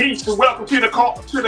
Peace and welcome to the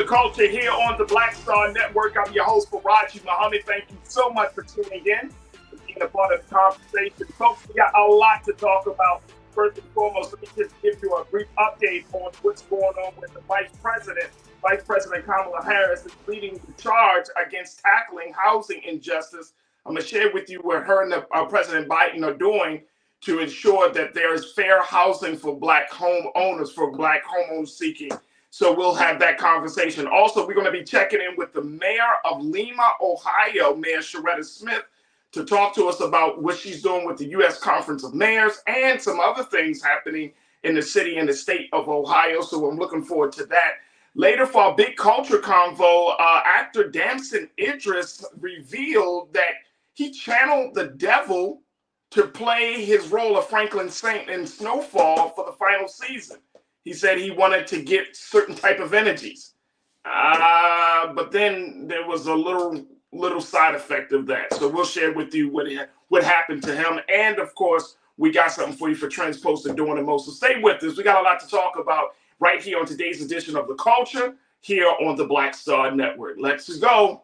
culture here on the Black Star Network. I'm your host, Faraji Muhammad. Thank you so much for tuning in and being a part of the conversation. Folks, we got a lot to talk about. First and foremost, let me just give you a brief update on what's going on with the Vice President. Vice President Kamala Harris is leading the charge against tackling housing injustice. I'm going to share with you what her and President Biden are doing to ensure that there is fair housing for Black homeowners, for Black homeowners seeking. So we'll have that conversation. Also, we're going to be checking in with the mayor of Lima, Ohio, Mayor Sharetta Smith, to talk to us about what she's doing with the U.S. Conference of Mayors and some other things happening in the city and the state of Ohio. So I'm looking forward to that. Later, for our big culture convo, actor Damson Idris revealed that he channeled the devil to play his role of Franklin Saint in Snowfall for the final season. He said he wanted to get certain type of energies. But then there was a little side effect of that. So we'll share with you what happened to him. And of course, we got something for you for Trends Posted doing the most. So stay with us. We got a lot to talk about right here on today's edition of The Culture here on the Black Star Network. Let's go.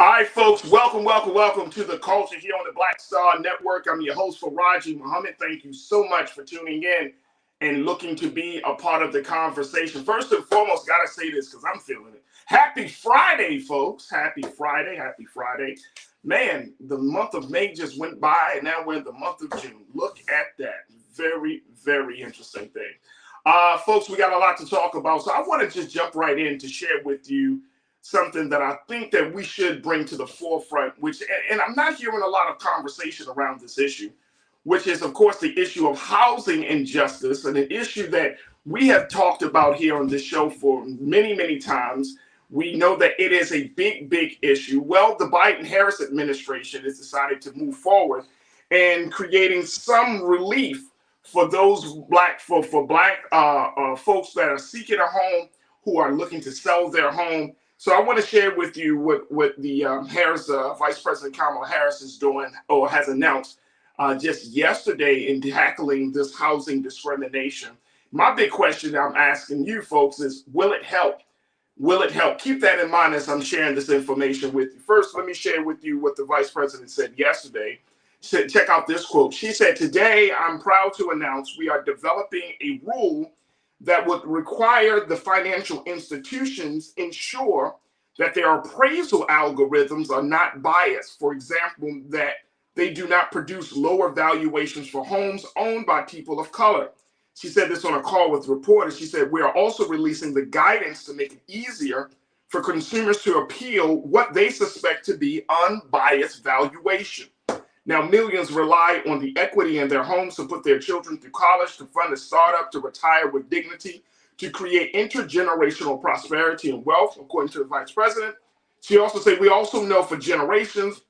All right, folks, welcome to the culture here on the Black Star Network. I'm your host, Faraji Muhammad. Thank you so much for tuning in and looking to be a part of the conversation. First and foremost, got to say this because I'm feeling it. Happy Friday, folks. Happy Friday. Man, the month of May just went by, and now we're in the month of June. Look at that. Very, very interesting thing. Folks, we got a lot to talk about, so I want to just jump right in to share with you something that I think that we should bring to the forefront, and I'm not hearing a lot of conversation around this issue, which is, of course, the issue of housing injustice, and an issue that we have talked about here on this show for many, many times. We know that it is a big, big issue. Well, the Biden-Harris administration has decided to move forward and creating some relief for those Black folks that are seeking a home, who are looking to sell their home. So I want to share with you what the Vice President Kamala Harris is doing or has announced just yesterday in tackling this housing discrimination. My big question I'm asking you folks is, will it help? Will it help? Keep that in mind as I'm sharing this information with you. First, let me share with you what the Vice President said yesterday. Check out this quote. She said, "Today, I'm proud to announce we are developing a rule that would require the financial institutions ensure that their appraisal algorithms are not biased. For example, that they do not produce lower valuations for homes owned by people of color." She said this on a call with reporters. She said, "We are also releasing the guidance to make it easier for consumers to appeal what they suspect to be unbiased valuation." Now, millions rely on the equity in their homes to put their children through college, to fund a startup, to retire with dignity, to create intergenerational prosperity and wealth, according to the Vice President. She also said, "We also know for generations,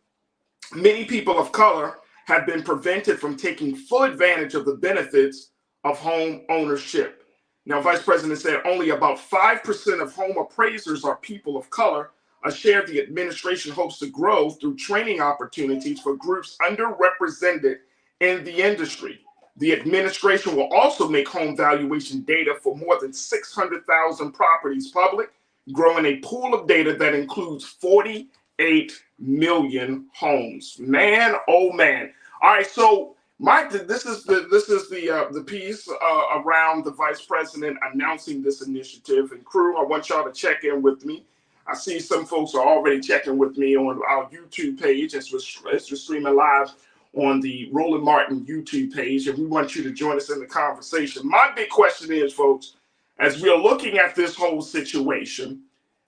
many people of color have been prevented from taking full advantage of the benefits of home ownership." Now, Vice President said only about 5% of home appraisers are people of color, a share the administration hopes to grow through training opportunities for groups underrepresented in the industry. The administration will also make home valuation data for more than 600,000 properties public, growing a pool of data that includes 48 million homes. Man, oh man. All right, so this is the piece around the Vice President announcing this initiative. And crew, I want y'all to check in with me. I see some folks are already checking with me on our YouTube page as we're streaming live on the Roland Martin YouTube page, and we want you to join us in the conversation. My big question is, folks, as we are looking at this whole situation,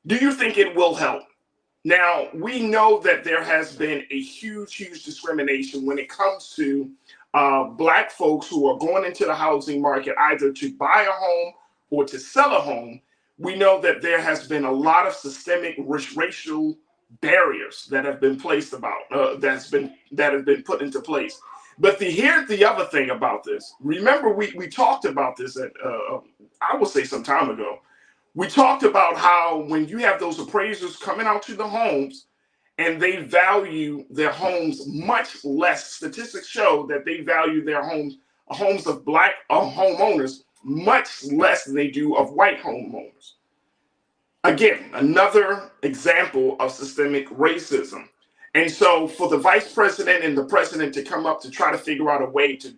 do you think it will help? Now, we know that there has been a huge discrimination when it comes to Black folks who are going into the housing market either to buy a home or to sell a home. We know that there has been a lot of systemic racial barriers that have been placed about that have been put into place. But here's the other thing about this. Remember, we talked about this at I will say some time ago. We talked about how when you have those appraisers coming out to the homes and they value their homes much less, statistics show that they value their homes of black homeowners much less than they do of white homeowners. Again, another example of systemic racism. And so for the vice president and the president to come up to try to figure out a way to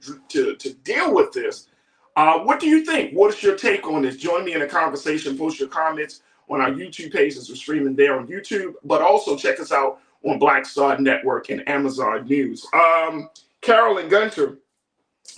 deal with this, what do you think? What is your take on this? Join me in a conversation. Post your comments on our YouTube page as we're streaming there on YouTube, but also check us out on Black Star Network and Amazon News. Carolyn Gunter.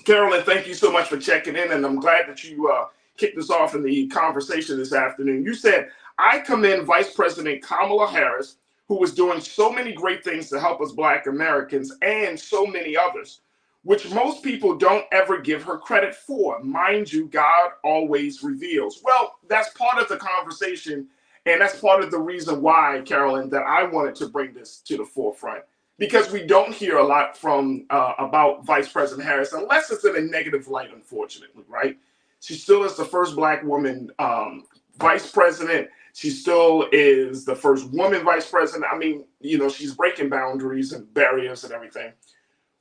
Carolyn, thank you so much for checking in, and I'm glad that you kicked us off in the conversation this afternoon. You said, I commend Vice President Kamala Harris, who was doing so many great things to help us Black Americans and so many others, which most people don't ever give her credit for. Mind you, God always reveals. Well, that's part of the conversation, and that's part of the reason why, Carolyn, that I wanted to bring this to the forefront, because we don't hear a lot from about Vice President Harris, unless it's in a negative light, unfortunately, right? She still is the first Black woman vice president. She still is the first woman vice president. I mean, you know, she's breaking boundaries and barriers and everything.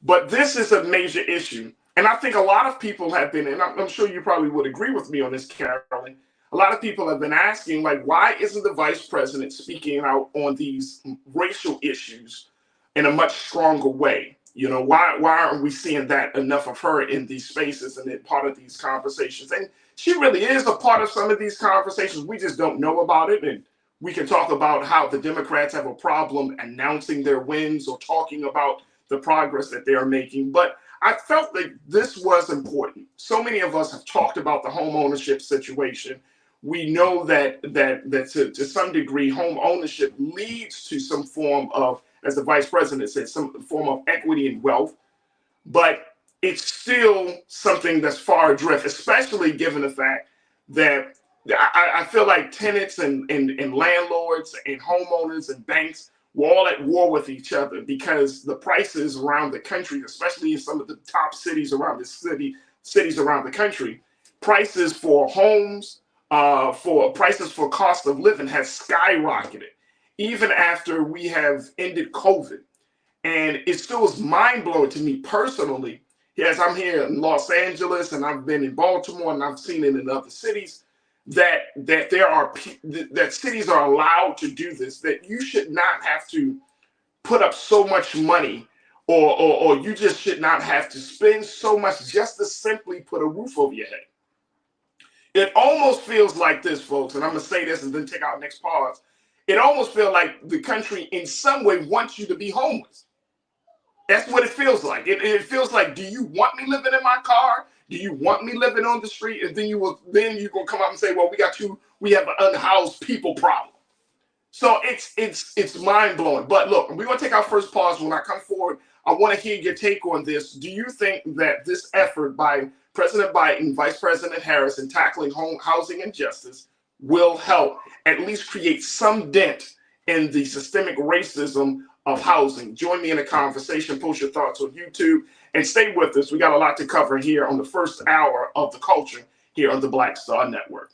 But this is a major issue. And I think a lot of people have been, and I'm sure you probably would agree with me on this, Carolyn, a lot of people have been asking, like, why isn't the vice president speaking out on these racial issues in a much stronger way? You know, why aren't we seeing that enough of her in these spaces and in part of these conversations? And she really is a part of some of these conversations. We just don't know about it. And we can talk about how the Democrats have a problem announcing their wins or talking about the progress that they are making. But I felt that this was important. So many of us have talked about the home ownership situation. We know that to some degree, home ownership leads to some form of, as the vice president said, some form of equity and wealth. But it's still something that's far adrift, especially given the fact that I feel like tenants and landlords and homeowners and banks were all at war with each other because the prices around the country, especially in some of the top cities around the country, prices for homes, prices for cost of living has skyrocketed, even after we have ended COVID. And it still is mind-blowing to me personally. Yes, I'm here in Los Angeles and I've been in Baltimore and I've seen it in other cities that cities are allowed to do this, that you should not have to put up so much money or you just should not have to spend so much just to simply put a roof over your head. It almost feels like this, folks, and I'm going to say this and then take our next pause. It almost feels like the country in some way wants you to be homeless. That's what it feels like. It feels like, do you want me living in my car? Do you want me living on the street? And then you're gonna come out and say, well, we have an unhoused people problem. So it's mind blowing. But look, we're gonna take our first pause. When I come forward, I want to hear your take on this. Do you think that this effort by President Biden, Vice President Harris, in tackling housing injustice will help at least create some dent in the systemic racism of housing? Join me in a conversation. Post your thoughts on YouTube and stay with us. We got a lot to cover here on the first hour of The Culture here on the Black Star Network.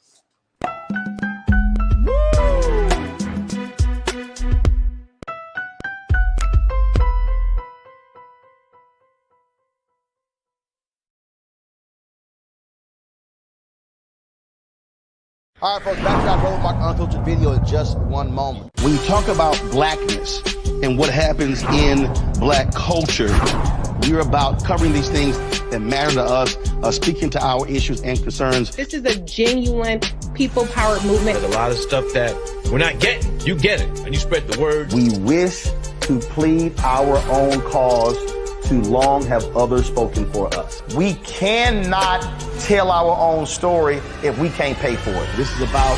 All right, folks, back to our Road Mark Unfiltered video in just one moment. When you talk about blackness and what happens in black culture, we're about covering these things that matter to us, speaking to our issues and concerns. This is a genuine people-powered movement. There's a lot of stuff that we're not getting. You get it, and you spread the word. We wish to plead our own cause. Too long have others spoken for us. We cannot tell our own story if we can't pay for it. This is about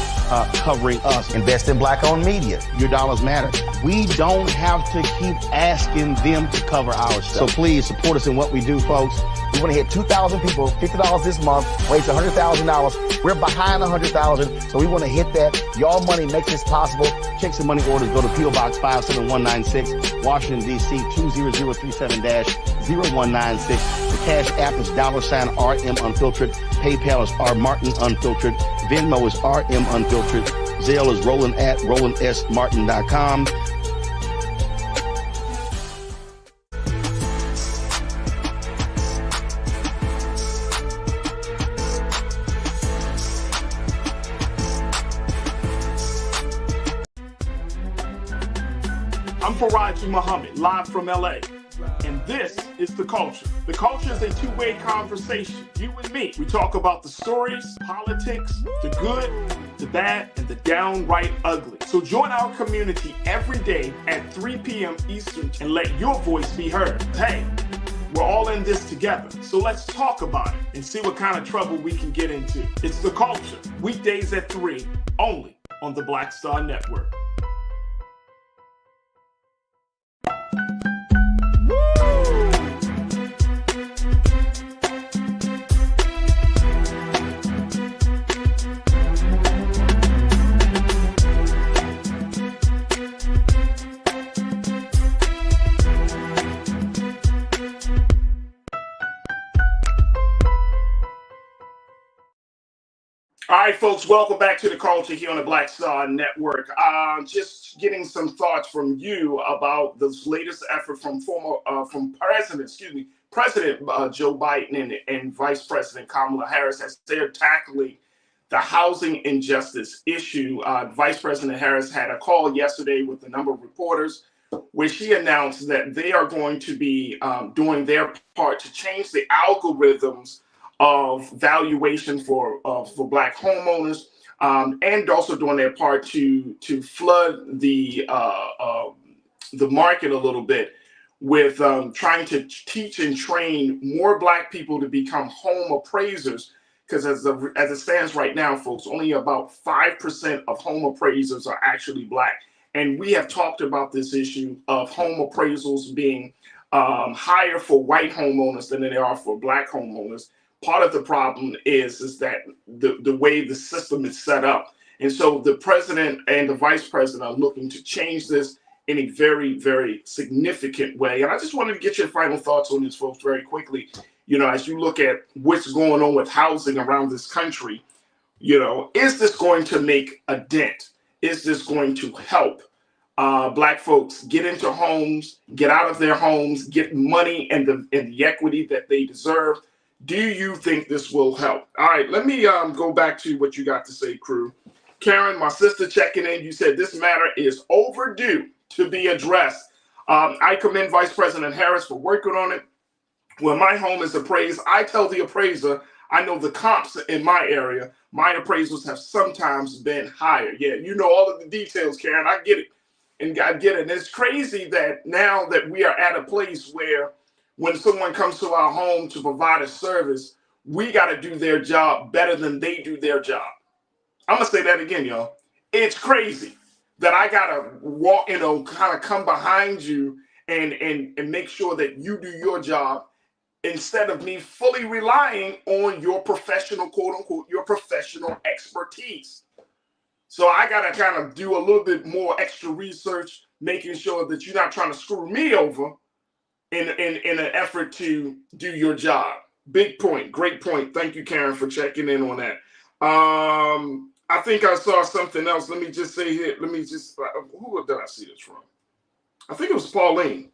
covering us. Invest in black-owned media. Your dollars matter. We don't have to keep asking them to cover our stuff. So please support us in what we do, folks. We want to hit 2,000 people, $50 this month, raise $100,000. We're behind $100,000, so we want to hit that. Y'all money makes this possible. Check some money orders. Go to P.O. Box 57196, Washington, D.C. 20037-0196. The Cash App is $RM Unfiltered. PayPal is R Martin Unfiltered. Venmo is RM Unfiltered. Zelle is Roland at RolandSMartin.com. I'm Faraji Muhammad, live from LA. And this is The Culture. The Culture is a two-way conversation. You and me. We talk about the stories, politics, the good, the bad, and the downright ugly. So join our community every day at 3 p.m. Eastern and let your voice be heard. Hey, we're all in this together. So let's talk about it and see what kind of trouble we can get into. It's The Culture. Weekdays at 3, only on the Black Star Network. All right, folks, welcome back to The Culture here on the Black Star Network. Just getting some thoughts from you about this latest effort from President Joe Biden and Vice President Kamala Harris as they're tackling the housing injustice issue. Vice President Harris had a call yesterday with a number of reporters where she announced that they are going to be doing their part to change the algorithms of valuation for Black homeowners, and also doing their part to flood the market a little bit with trying to teach and train more Black people to become home appraisers. Because as it stands right now, folks, only about 5% of home appraisers are actually Black. And we have talked about this issue of home appraisals being higher for white homeowners than they are for Black homeowners. Part of the problem is that the way the system is set up. And so the president and the vice president are looking to change this in a very, very significant way. And I just wanted to get your final thoughts on this, folks, very quickly. You know, as you look at what's going on with housing around this country, you know, is this going to make a dent? Is this going to help Black folks get into homes, get out of their homes, get money and the equity that they deserve? Do you think this will help? All right, let me go back to what you got to say, crew. Karen, my sister, checking in. You said this matter is overdue to be addressed. I commend Vice President Harris for working on it. When my home is appraised, I tell the appraiser, I know the comps in my area. My appraisals have sometimes been higher. Yeah, you know all of the details, Karen. I get it. And I get it. And it's crazy that now that we are at a place where when someone comes to our home to provide a service, we got to do their job better than they do their job. I'm going to say that again, y'all. It's crazy that I got to walk, you know, kind of come behind you and make sure that you do your job instead of me fully relying on your professional, quote unquote, your professional expertise. So I got to kind of do a little bit more extra research, making sure that you're not trying to screw me over in an effort to do your job. Big point. Great point. Thank you, Karen, for checking in on that. I think I saw something else. Let me just say here. Who did I see this from? I think it was Pauline.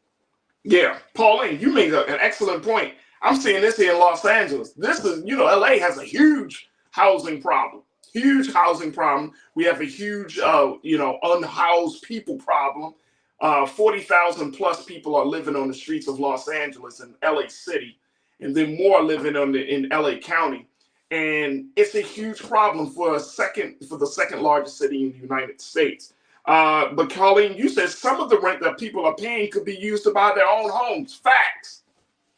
Yeah, Pauline, you made an excellent point. I'm seeing this here in Los Angeles. This is, you know, LA has a huge housing problem. Huge housing problem. We have a huge, unhoused people problem. 40,000 plus people are living on the streets of Los Angeles and LA City, and then more living in LA County. And it's a huge problem for the second largest city in the United States. But Colleen, you said some of the rent that people are paying could be used to buy their own homes. Facts.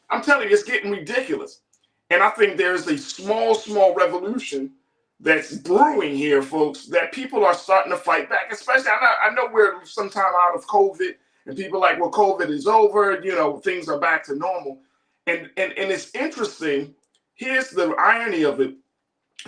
I'm telling you, it's getting ridiculous. And I think there's a small revolution that's brewing here, folks, that people are starting to fight back. Especially, I know we're sometime out of COVID, and people are like, well, COVID is over, you know, things are back to normal. And it's interesting. Here's the irony of it.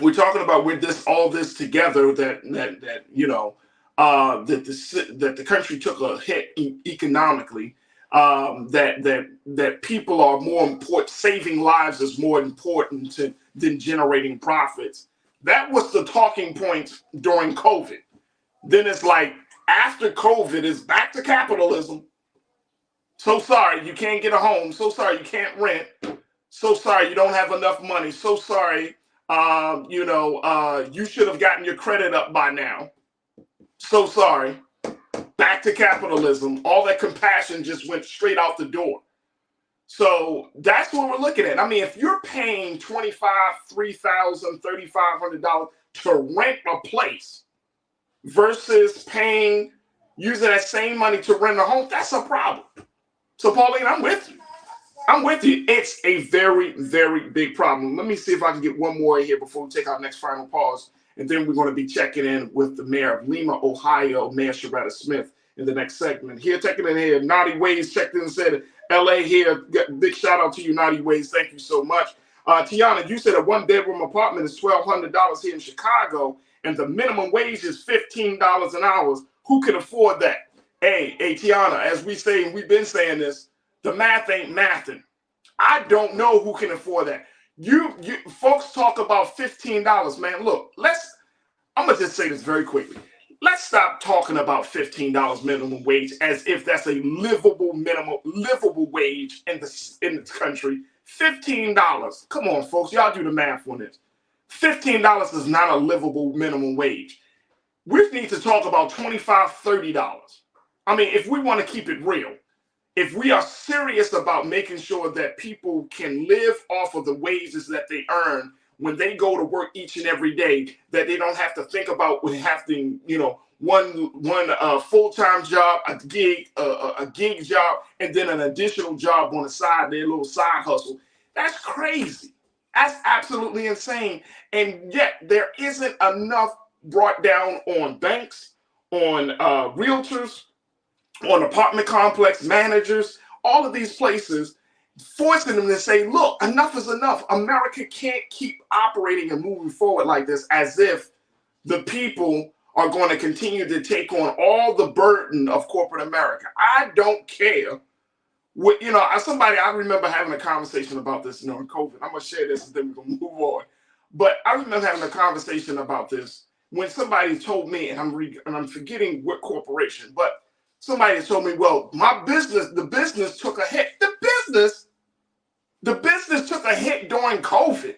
We're talking about all this together that you know that the country took a hit economically. That people are more important. Saving lives is more important than generating profits. That was the talking point during COVID. Then it's like after COVID is back to capitalism. So sorry you can't get a home. So sorry you can't rent. So sorry you don't have enough money. So sorry, you should have gotten your credit up by now. So sorry. Back to capitalism. All that compassion just went straight out the door. So that's what we're looking at. I mean, if you're paying $25,000, $3,000, $3,500 to rent a place versus using that same money to rent a home, that's a problem. So Pauline, I'm with you. I'm with you. It's a very, very big problem. Let me see if I can get one more here before we take our next final pause. And then we're going to be checking in with the mayor of Lima, Ohio, Mayor Sharetta Smith, in the next segment. Here, taking in here, Naughty Ways checked in and said, LA here. Big shout out to you, Naughty Ways. Thank you so much. Tiana, you said a one-bedroom apartment is $1,200 here in Chicago, and the minimum wage is $15 an hour. Who can afford that? Hey, Tiana, as we've been saying this, the math ain't mathing. I don't know who can afford that. You folks talk about $15, man. Look, I'm gonna just say this very quickly. Let's stop talking about $15 minimum wage as if that's a livable wage in this country. $15. Come on, folks, y'all do the math on this. $15 is not a livable minimum wage. We need to talk about $25, $30. I mean, if we want to keep it real, if we are serious about making sure that people can live off of the wages that they earn when they go to work each and every day, that they don't have to think about having, one full-time job, a gig job, and then an additional job on the side, their little side hustle. That's crazy. That's absolutely insane. And yet there isn't enough brought down on banks, on realtors, on apartment complex managers, all of these places, forcing them to say, look, enough is enough. America can't keep operating and moving forward like this as if the people are going to continue to take on all the burden of corporate America. I don't care. I remember having a conversation about this during COVID. I'm going to share this and then we're going to move on. But I remember having a conversation about this when somebody told me, and I'm forgetting what corporation, but somebody told me, well, the business took a hit. The business took a hit during COVID.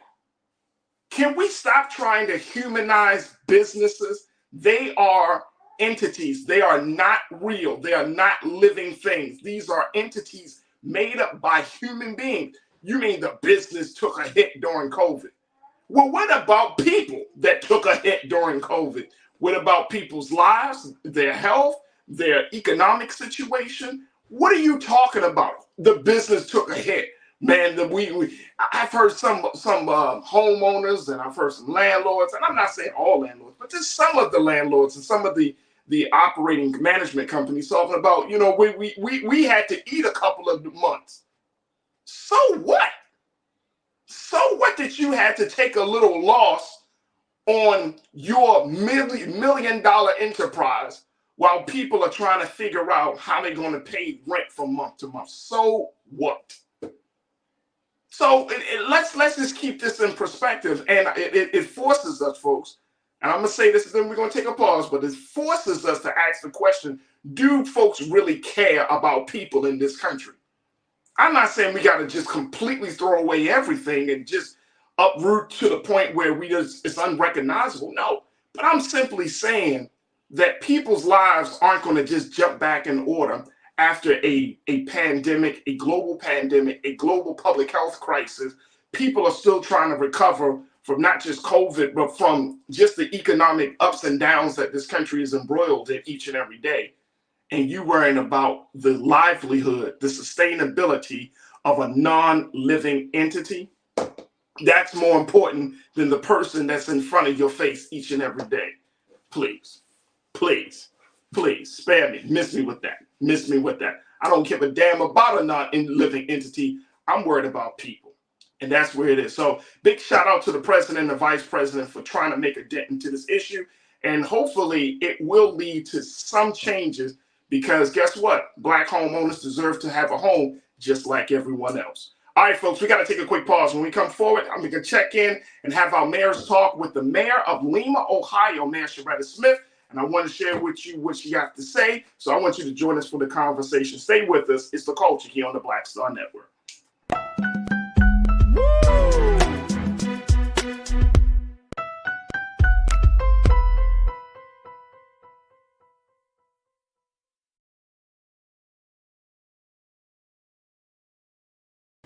Can we stop trying to humanize businesses? They are entities. They are not real. They are not living things. These are entities made up by human beings. You mean the business took a hit during COVID? Well, what about people that took a hit during COVID? What about people's lives, their health, their economic situation? What are you talking about? The business took a hit. Man, I've heard some homeowners, and I've heard some landlords, and I'm not saying all landlords, but just some of the landlords and some of the operating management companies talking about, we had to eat a couple of months. So what? So what that you had to take a little loss on your million-dollar enterprise while people are trying to figure out how they're going to pay rent from month to month? So what? So let's just keep this in perspective, and it forces us, folks, and I'm going to say this, and then we're going to take a pause, but it forces us to ask the question, do folks really care about people in this country? I'm not saying we got to just completely throw away everything and just uproot to the point where it's unrecognizable. No, but I'm simply saying that people's lives aren't going to just jump back in order after a pandemic, a global public health crisis. People are still trying to recover from not just COVID, but from just the economic ups and downs that this country is embroiled in each and every day. And you worrying about the livelihood, the sustainability of a non-living entity, that's more important than the person that's in front of your face each and every day. Please, please, please, spare me. Miss me with that. I don't give a damn about a non-living entity. I'm worried about people. And that's where it is. So big shout out to the president and the vice president for trying to make a dent into this issue. And hopefully it will lead to some changes, because guess what? Black homeowners deserve to have a home just like everyone else. All right, folks, we got to take a quick pause. When we come forward, I'm going to check in and have our mayor's talk with the mayor of Lima, Ohio, Mayor Sharetta Smith. And I want to share with you what she got to say. So I want you to join us for the conversation. Stay with us. It's The Culture here on the Black Star Network.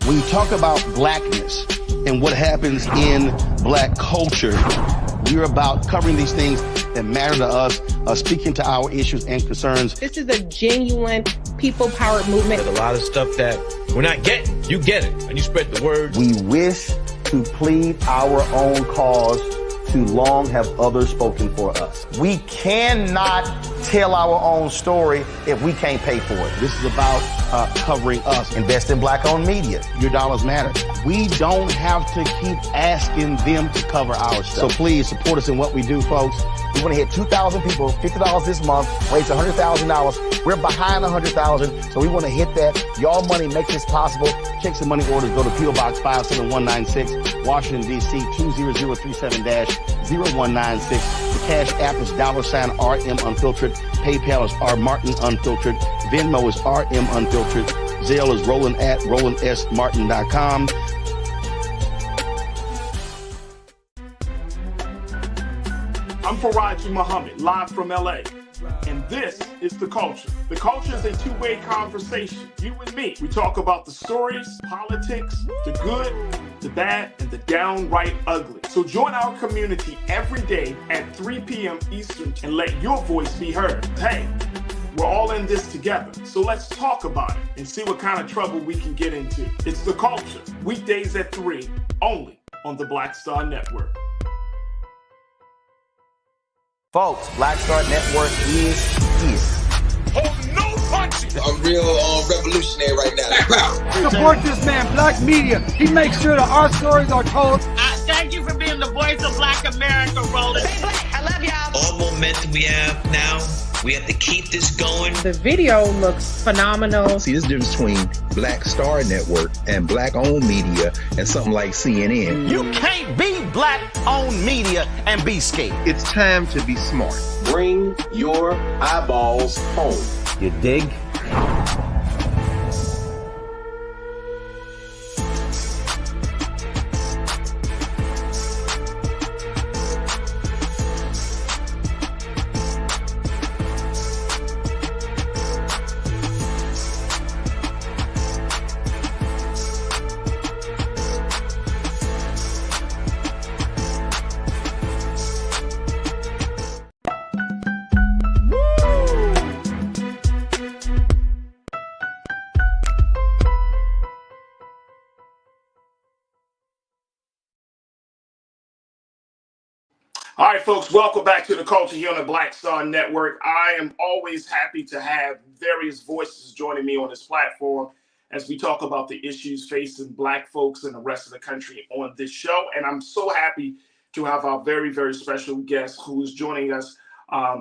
When you talk about blackness and what happens in black culture, we're about covering these things that matter to us, speaking to our issues and concerns. This is a genuine people-powered movement. There's a lot of stuff that we're not getting. You get it, and you spread the word. We wish to plead our own cause. Too long have others spoken for us. We cannot tell our own story if we can't pay for it. This is about covering us. Invest in black-owned media. Your dollars matter. We don't have to keep asking them to cover our stuff. So please support us in what we do, folks. We want to hit 2,000 people, $50 this month, raise $100,000. We're behind 100,000, so we want to hit that. Your money makes this possible. Checks and money orders go to PO Box 57196, Washington, D.C. 20037-0196. The Cash App is $RM Unfiltered. PayPal is R Martin Unfiltered. Venmo is RM Unfiltered. Zelle is RolandSMartin.com. I'm Faraji Muhammad, live from LA. And this is The Culture. The Culture is a two-way conversation. You and me. We talk about the stories, politics, the good, the bad, and the downright ugly. So join our community every day at 3 p.m. Eastern and let your voice be heard. Hey, we're all in this together. So let's talk about it and see what kind of trouble we can get into. It's The Culture, weekdays at 3, only on the Black Star Network. Folks, Black Star Network is here. Oh, no punches! I'm real revolutionary right now. Support this man, Black Media. He makes sure that our stories are told. Thank you for being the voice of Black America, Roland. Stay black. I love y'all. All momentum we have now, we have to keep this going. The video looks phenomenal. See, this difference between Black Star Network and black-owned media and something like CNN. You can't be black-owned media and be scared. It's time to be smart. Bring your eyeballs home. You dig? All right, folks, welcome back to The Culture here on the Black Star Network. I am always happy to have various voices joining me on this platform as we talk about the issues facing Black folks and the rest of the country on this show. And I'm so happy to have our very, very special guest who is joining us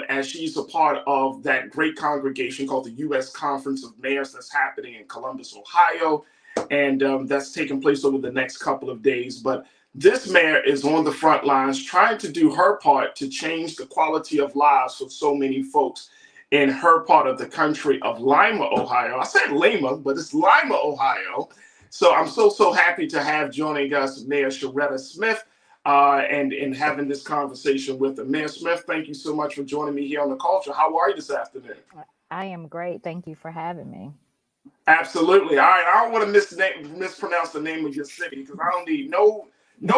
as she's a part of that great congregation called the U.S. Conference of Mayors that's happening in Columbus, Ohio. And that's taking place over the next couple of days. But this mayor is on the front lines trying to do her part to change the quality of lives for so many folks in her part of the country of Lima, Ohio. I said Lima, but it's Lima, Ohio. So I'm so happy to have joining us Mayor Sharetta Smith and having this conversation with her. Mayor Smith, thank you so much for joining me here on The Culture. How are you this afternoon? I am great. Thank you for having me. Absolutely. All right. I don't want to mispronounce the name of your city because I don't need no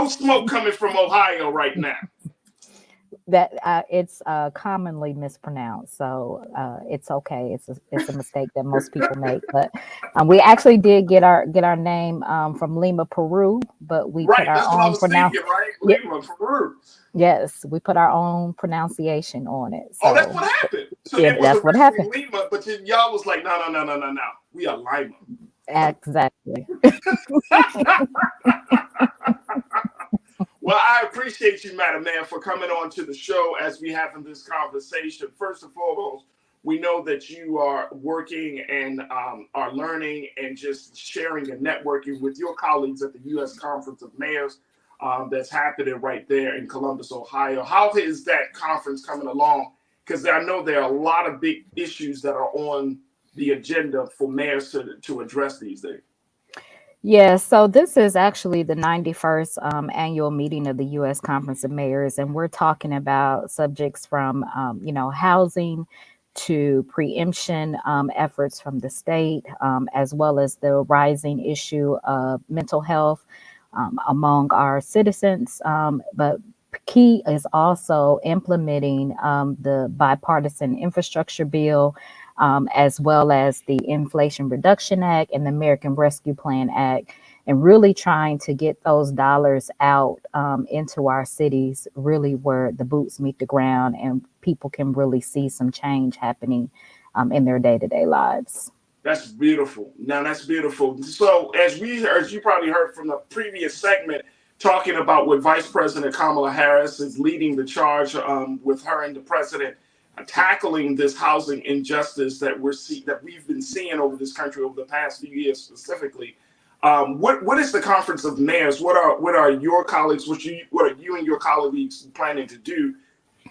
smoke coming from Ohio right now. That it's commonly mispronounced, so it's okay. It's a mistake that most people make. But we actually did get our name from Lima, Peru, but we put our own pronunciation. Right? Lima, Peru. Yes, we put our own pronunciation on it. So, that's what happened. So yeah, that's what happened. Lima, but y'all was like, no. We are Lima. Exactly. Well, I appreciate you, Madam Mayor, for coming on to the show as we having this conversation. First and foremost, we know that you are working and are learning and just sharing and networking with your colleagues at the U.S. Conference of Mayors that's happening right there in Columbus, Ohio. How is that conference coming along? Because I know there are a lot of big issues that are on the agenda for mayors to address these days. Yeah, so this is actually the 91st annual meeting of the U.S. Conference of Mayors, and we're talking about subjects from, housing to preemption efforts from the state, as well as the rising issue of mental health among our citizens. But key is also implementing the bipartisan infrastructure bill, as well as the Inflation Reduction Act and the American Rescue Plan Act, and really trying to get those dollars out into our cities, really where the boots meet the ground and people can really see some change happening in their day-to-day lives. That's beautiful. Now that's beautiful. So as you probably heard from the previous segment, talking about what Vice President Kamala Harris is leading the charge with her and the president, tackling this housing injustice that we've been seeing over this country over the past few years specifically. What is the Conference of Mayors? What are your colleagues? What are you and your colleagues planning to do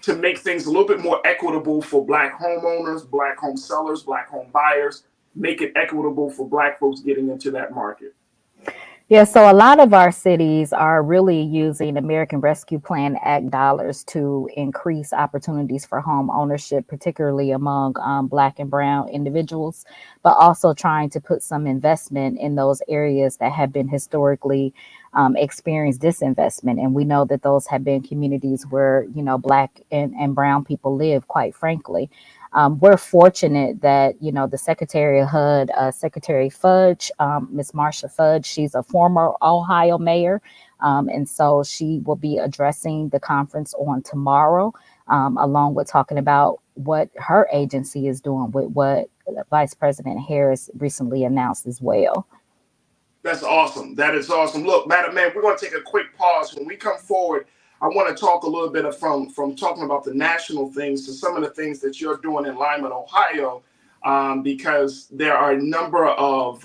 to make things a little bit more equitable for Black homeowners, Black home sellers, Black home buyers? Make it equitable for Black folks getting into that market. Yeah, so a lot of our cities are really using American Rescue Plan Act dollars to increase opportunities for home ownership, particularly among Black and brown individuals, but also trying to put some investment in those areas that have been historically experienced disinvestment. And we know that those have been communities where, Black and brown people live, quite frankly. We're fortunate that, the Secretary of HUD, Secretary Fudge, Ms. Marsha Fudge, she's a former Ohio mayor. And so she will be addressing the conference on tomorrow, along with talking about what her agency is doing with what Vice President Harris recently announced as well. That's awesome. That is awesome. Look, Madam Mayor, we're going to take a quick pause. When we come forward, I want to talk a little bit from talking about the national things to some of the things that you're doing in Lyman, Ohio, because there are a number of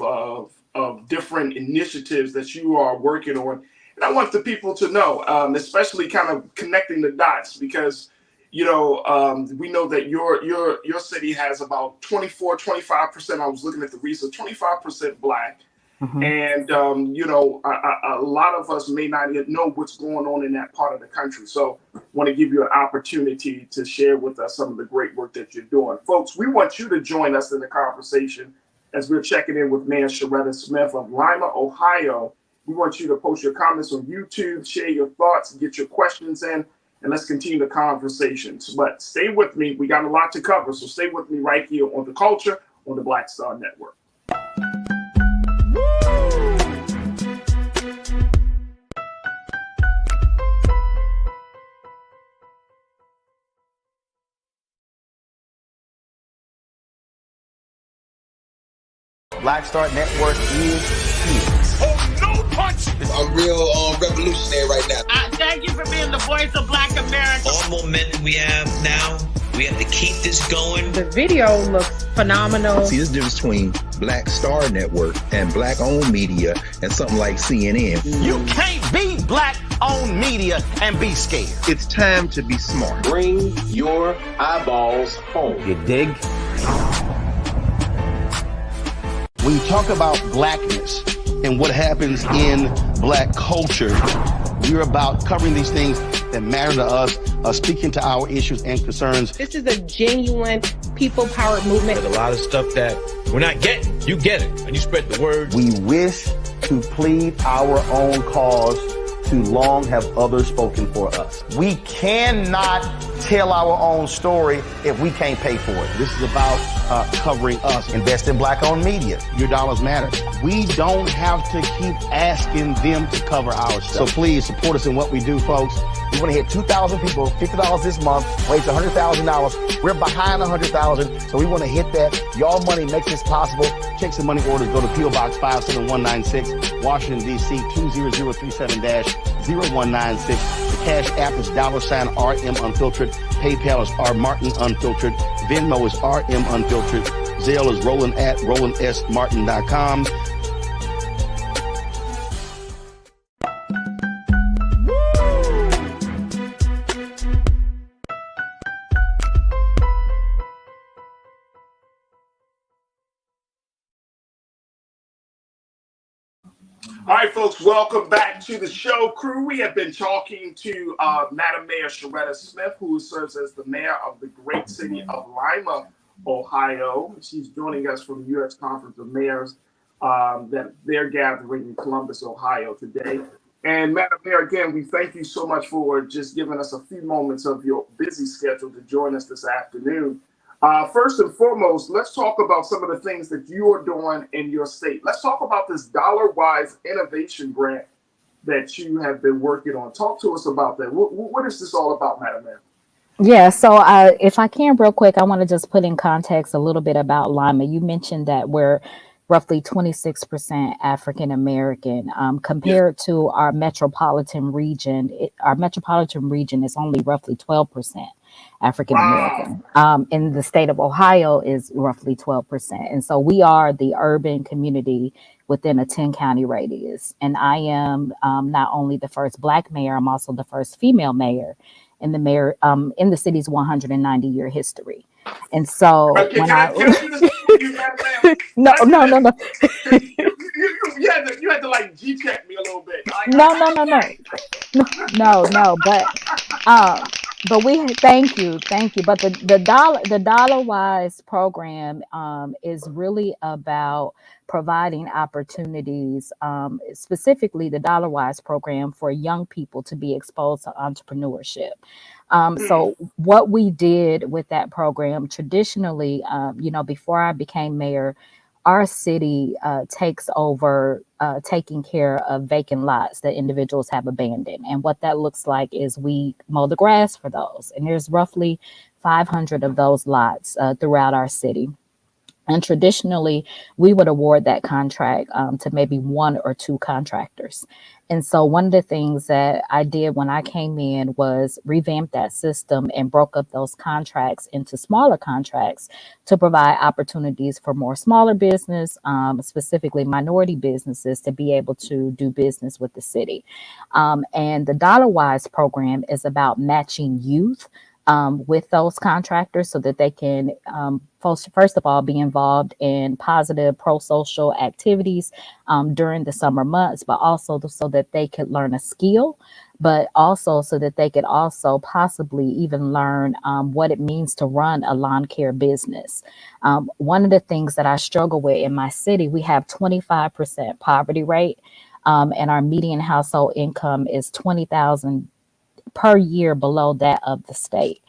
different initiatives that you are working on. And I want the people to know, especially kind of connecting the dots, because, we know that your city has about 25%. I was looking at the research, 25% Black. Mm-hmm. And, a lot of us may not even know what's going on in that part of the country. So I want to give you an opportunity to share with us some of the great work that you're doing. Folks, we want you to join us in the conversation as we're checking in with Mayor Sharetta Smith of Lima, Ohio. We want you to post your comments on YouTube, share your thoughts, get your questions in, and let's continue the conversations. But stay with me. We got a lot to cover. So stay with me right here on The Culture on the Black Star Network. Black Star Network is here. Oh, no punch! I'm real revolutionary right now. Thank you for being the voice of Black America. All momentum we have now, we have to keep this going. The video looks phenomenal. See, this difference between Black Star Network and Black-owned media and something like CNN. You can't be Black-owned media and be scared. It's time to be smart. Bring your eyeballs home. You dig? When you talk about Blackness and what happens in Black culture, we're about covering these things that matter to us, speaking to our issues and concerns. This is a genuine people-powered movement. There's a lot of stuff that we're not getting. You get it, and you spread the word. We wish to plead our own cause to too long have others spoken for us. We cannot tell our own story if we can't pay for it. This is about covering us. Invest in Black-owned media. Your dollars matter. We don't have to keep asking them to cover our stuff. So please support us in what we do, folks. We want to hit 2,000 people, $50 this month, raise $100,000. We're behind 100,000, so we want to hit that. Y'all money makes this possible. Checks and money orders go to PO Box 57196, Washington, D.C. 20037-0196. The Cash App is $RM Unfiltered. PayPal is R Martin Unfiltered. Venmo is RM Unfiltered. Zelle is Roland at RolandSMartin.com. All right, folks, welcome back to the show, crew. We have been talking to Madam Mayor Sharetta Smith, who serves as the mayor of the great city of Lima, Ohio. She's joining us from the U.S. Conference of Mayors that they're gathering in Columbus, Ohio today. And Madam Mayor, again, we thank you so much for just giving us a few moments of your busy schedule to join us this afternoon. First and foremost, let's talk about some of the things that you are doing in your state. Let's talk about this dollar-wise innovation grant that you have been working on. Talk to us about that. What is this all about, Madam Mayor? Yeah, so if I can real quick, I want to just put in context a little bit about Lima. You mentioned that we're roughly 26% African American compared to our metropolitan region. Our metropolitan region is only roughly 12% African American. Wow. In the state of Ohio is roughly 12%. And so we are the urban community within a 10-county radius. And I am not only the first Black mayor, I'm also the first female mayor in the city's 190-year history. And so when no. You had to like G-check me a little bit. No, but we thank you. But the Dollar Wise program is really about providing opportunities, specifically the Dollar Wise program for young people to be exposed to entrepreneurship. So what we did with that program traditionally, before I became mayor, our city takes over taking care of vacant lots that individuals have abandoned. And what that looks like is we mow the grass for those. And there's roughly 500 of those lots throughout our city. And traditionally, we would award that contract to maybe one or two contractors. And so one of the things that I did when I came in was revamp that system and broke up those contracts into smaller contracts to provide opportunities for more smaller business, specifically minority businesses, to be able to do business with the city. And the Dollar Wise program is about matching youth with those contractors so that they can, first of all, be involved in positive pro-social activities during the summer months, but also so that they could learn a skill, but also so that they could also possibly even learn what it means to run a lawn care business. One of the things that I struggle with in my city, we have 25% poverty rate, and our median household income is $20,000 per year below that of the state.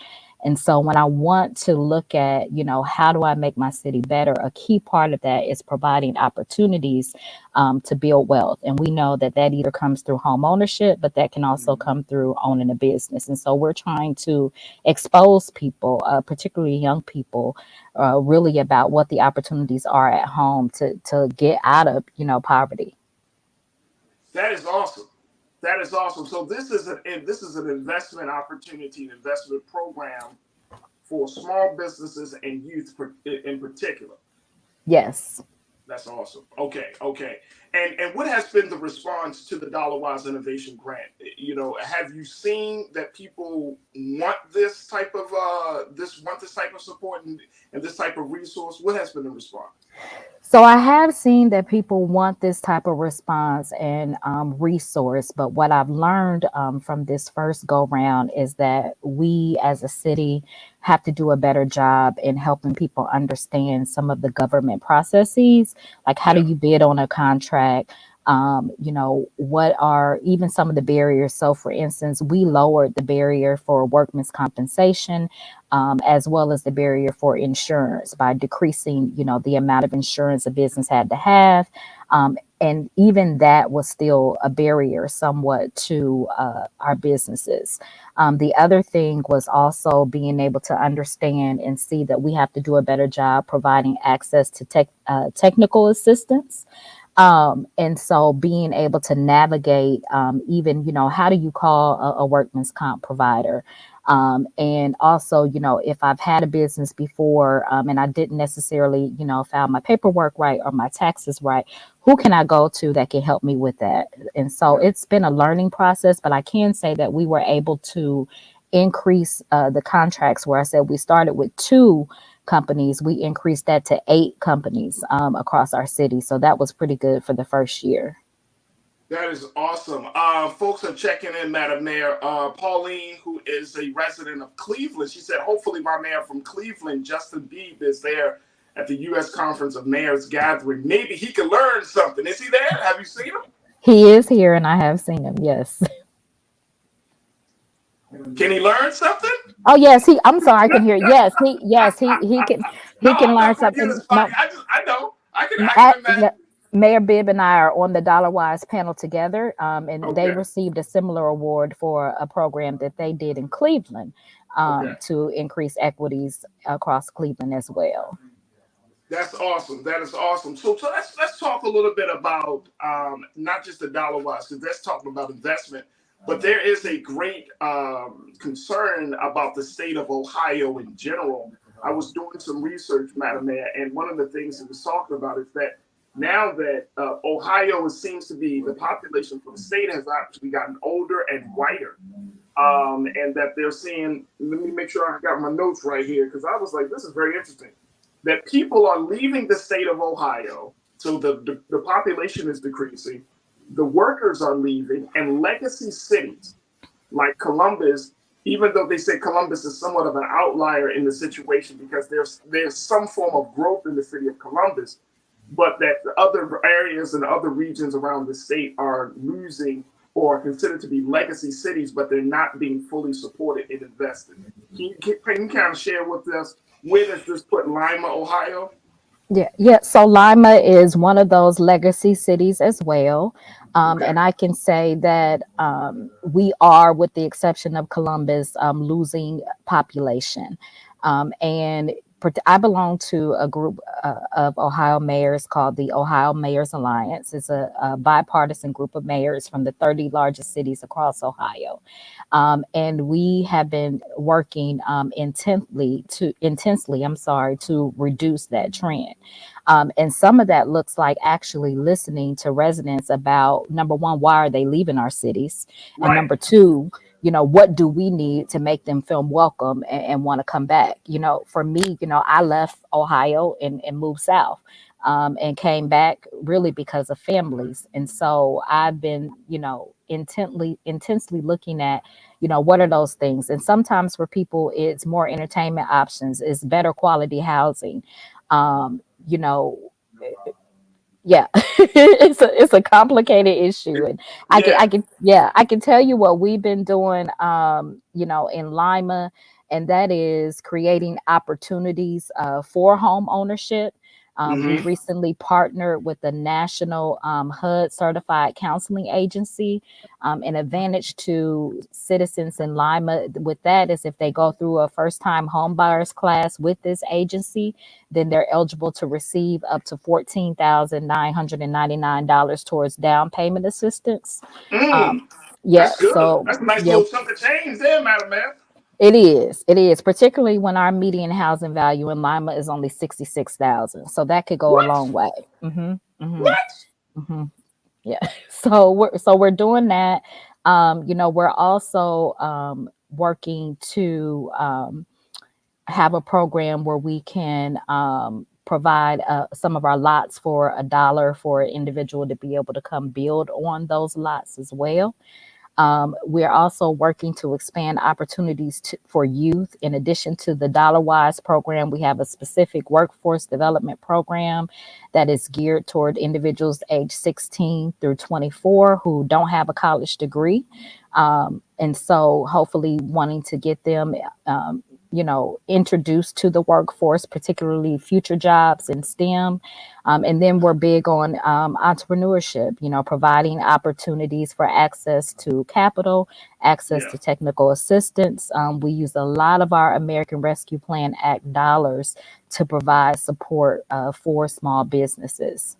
And so when I want to look at, how do I make my city better, a key part of that is providing opportunities to build wealth. And we know that either comes through home ownership, but that can also come through owning a business. And so we're trying to expose people, particularly young people, really about what the opportunities are at home to get out of, poverty. That is awesome. That is awesome. So this is an investment opportunity, an investment program for small businesses and youth in particular. Yes. That's awesome. Okay. And what has been the response to the Dollar Wise Innovation Grant? Have you seen that people want this type of support and this type of resource? What has been the response? So I have seen that people want this type of response and resource, but what I've learned from this first go round is that we as a city have to do a better job in helping people understand some of the government processes, like how do you bid on a contract? What are even some of the barriers? So for instance, we lowered the barrier for workman's compensation, as well as the barrier for insurance by decreasing, the amount of insurance a business had to have. And even that was still a barrier somewhat to our businesses. The other thing was also being able to understand and see that we have to do a better job providing access to technical assistance. And so being able to navigate, even, how do you call a workman's comp provider? And also, if I've had a business before, and I didn't necessarily, file my paperwork right or my taxes right, who can I go to that can help me with that? And so it's been a learning process, but I can say that we were able to increase the contracts where I said we started with 2 companies. We increased that to 8 companies across our city. So that was pretty good for the first year. That is awesome. Folks are checking in, Madam Mayor. Pauline, who is a resident of Cleveland, she said, hopefully my mayor from Cleveland, Justin Beebe, is there at the U.S. Conference of Mayors gathering. Maybe he can learn something. Is he there? Have you seen him? He is here, and I have seen him, yes. Can he learn something? Oh, yes. I'm sorry, I can hear. Yes, he can learn something. I know. I can imagine. Mayor Bibb and I are on the Dollar Wise panel together, and they received a similar award for a program that they did in Cleveland to increase equities across Cleveland as well. That's awesome. That is awesome. So let's talk a little bit about not just the Dollar Wise, because that's talking about investment, but there is a great concern about the state of Ohio in general. I was doing some research, Madam Mayor, and one of the things it was talking about is that now that Ohio seems to be, the population for the state has actually gotten older and whiter, and that they're seeing, let me make sure I got my notes right here, because I was like, this is very interesting, that people are leaving the state of Ohio, so the population is decreasing, the workers are leaving, and legacy cities like Columbus, even though they say Columbus is somewhat of an outlier in the situation because there's some form of growth in the city of Columbus, but that the other areas and other regions around the state are losing or considered to be legacy cities, but they're not being fully supported and invested. Can you kind of share with us, where does this put Lima, Ohio? Yeah. So Lima is one of those legacy cities as well. And I can say that we are, with the exception of Columbus, losing population. And I belong to a group of Ohio mayors called the Ohio Mayors Alliance. It's a bipartisan group of mayors from the 30 largest cities across Ohio. And we have been working intensely to reduce that trend. And some of that looks like actually listening to residents about, number one, why are they leaving our cities? And number two, what do we need to make them feel welcome and want to come back? For me, I left Ohio and moved south and came back really because of families. And so I've been, intensely looking at, what are those things? And sometimes for people, it's more entertainment options, it's better quality housing. Yeah, it's a complicated issue, and I can tell you what we've been doing, in Lima, and that is creating opportunities for home ownership. We recently partnered with the National HUD Certified Counseling Agency. An advantage to citizens in Lima with that is if they go through a first-time home buyers class with this agency, then they're eligible to receive up to $14,999 towards down payment assistance. That's good. So that's a nice little chunk of change there, Madam Mayor. It is, particularly when our median housing value in Lima is only $66,000. So that could go a long way. Yeah. So we're doing that. We're also working to have a program where we can provide some of our lots for $1 for an individual to be able to come build on those lots as well. We're also working to expand opportunities for youth. In addition to the DollarWise program, we have a specific workforce development program that is geared toward individuals age 16 through 24 who don't have a college degree. And so hopefully wanting to get them introduced to the workforce, particularly future jobs in STEM. And then we're big on entrepreneurship, providing opportunities for access to capital, access to technical assistance. We use a lot of our American Rescue Plan Act dollars to provide support for small businesses.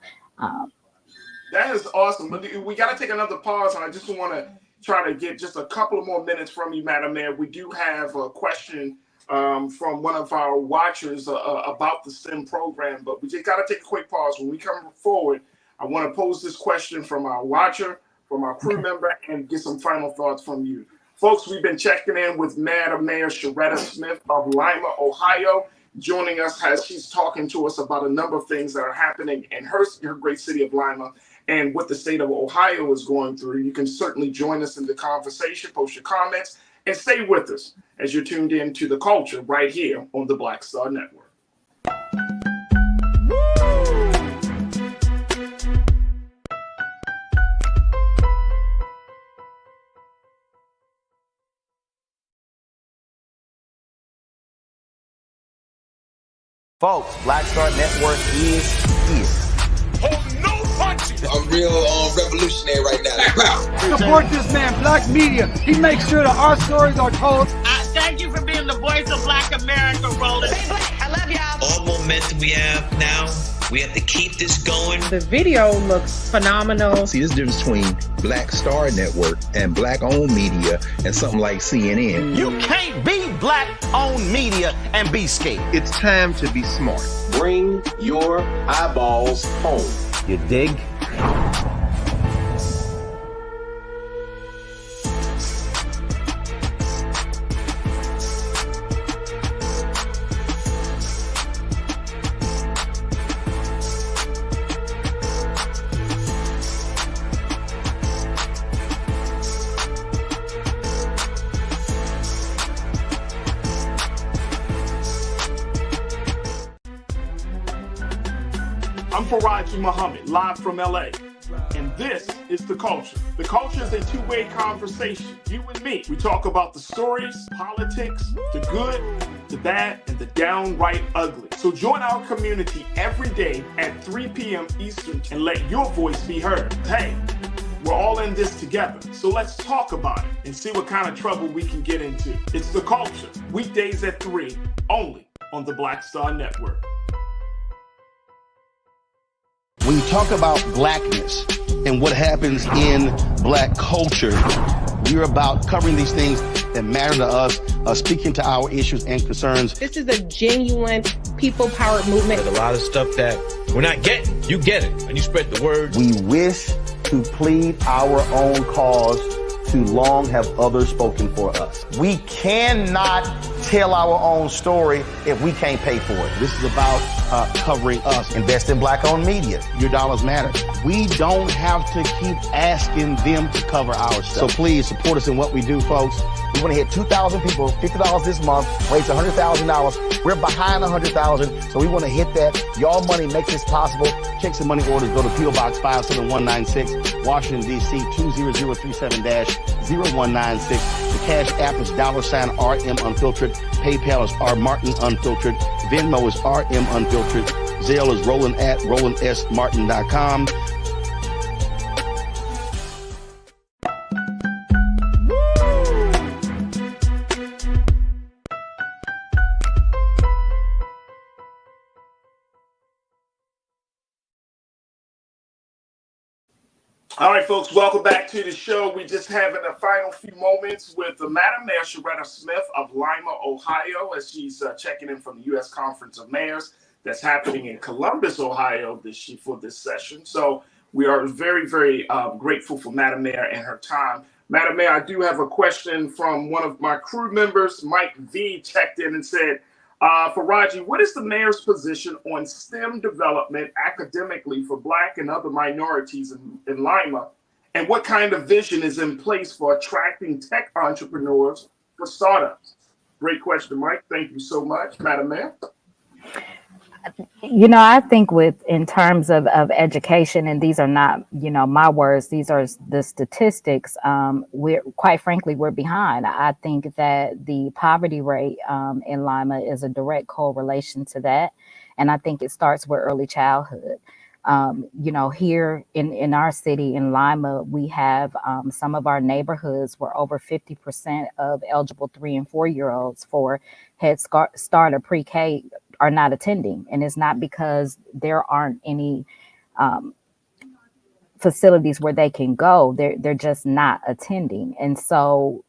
That is awesome. But we got to take another pause, and I just want to try to get just a couple of more minutes from you, Madam Mayor. We do have a question from one of our watchers about the STEM program, but we just got to take a quick pause. When we come forward, I want to pose this question from our watcher, from our crew member, and get some final thoughts from you. Folks, we've been checking in with Madam Mayor Sharetta Smith of Lima, Ohio, joining us as she's talking to us about a number of things that are happening in her great city of Lima and what the state of Ohio is going through. You can certainly join us in the conversation, post your comments, and stay with us as you're tuned in to The Culture right here on the Black Star Network. Folks, Black Star Network is here. Hold no punches. I'm real revolutionary right now. Support this man, Black Media. He makes sure that our stories are told. Thank you for being the voice of Black America, Roland. Stay black. I love y'all. All momentum we have now, we have to keep this going. The video looks phenomenal. See, there's a difference between Black Star Network and Black-owned media and something like CNN. You can't be Black-owned media and be scared. It's time to be smart. Bring your eyeballs home. You dig? I'm Faraji Muhammad, live from LA. And this is The Culture. The Culture is a two-way conversation. You and me. We talk about the stories, politics, the good, the bad, and the downright ugly. So join our community every day at 3 p.m. Eastern and let your voice be heard. Hey, we're all in this together. So let's talk about it and see what kind of trouble we can get into. It's The Culture, weekdays at 3, only on the Black Star Network. When you talk about blackness and what happens in Black culture, we're about covering these things that matter to us, speaking to our issues and concerns. This is a genuine people-powered movement. There's a lot of stuff that we're not getting. You get it, and you spread the word. We wish to plead our own cause. Too long have others spoken for us. We cannot tell our own story if we can't pay for it. This is about covering us. Invest in Black-owned media. Your dollars matter. We don't have to keep asking them to cover our stuff. So please support us in what we do, folks. We want to hit 2,000 people, $50 this month, raise $100,000. We're behind 100,000, so we want to hit that. Y'all money makes this possible. Checks and money orders go to P.O. Box 57196, Washington, D.C. 20037-0196. The Cash App is $RM Unfiltered. PayPal is R Martin Unfiltered. Venmo is RM Unfiltered. Zelle is Roland at RolandSMartin.com. All right, folks, welcome back to the show. We just having a final few moments with Madam Mayor Sharetta Smith of Lima, Ohio, as she's checking in from the U.S. Conference of Mayors that's happening in Columbus, Ohio for this session. So we are very, very grateful for Madam Mayor and her time. Madam Mayor, I do have a question from one of my crew members. Mike V checked in and said, Faraji, what is the mayor's position on STEM development academically for Black and other minorities in Lima? And what kind of vision is in place for attracting tech entrepreneurs for startups? Great question, Mike. Thank you so much, Madam Mayor. I think in terms of education, and these are not, my words, these are the statistics. We're behind. I think that the poverty rate in Lima is a direct correlation to that. And I think it starts with early childhood. Here in our city in Lima, we have some of our neighborhoods where over 50% of eligible 3 and 4 year olds for Head Start or pre-K are not attending. And it's not because there aren't any facilities where they can go. They're just not attending. And so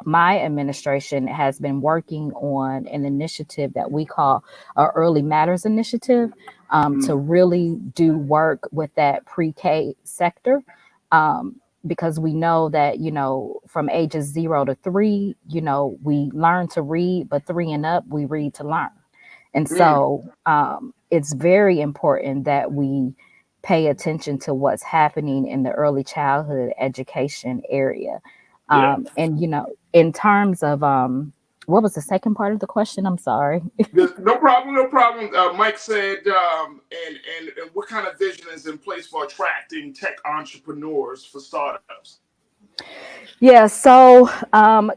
my administration has been working on an initiative that we call our Early Matters Initiative to really do work with that pre-K sector. Because we know that, from ages 0 to 3, we learn to read, but 3 and up, we read to learn. And so it's very important that we pay attention to what's happening in the early childhood education area. And, in terms of, what was the second part of the question? I'm sorry. No problem. Mike said, and what kind of vision is in place for attracting tech entrepreneurs for startups? Yeah, so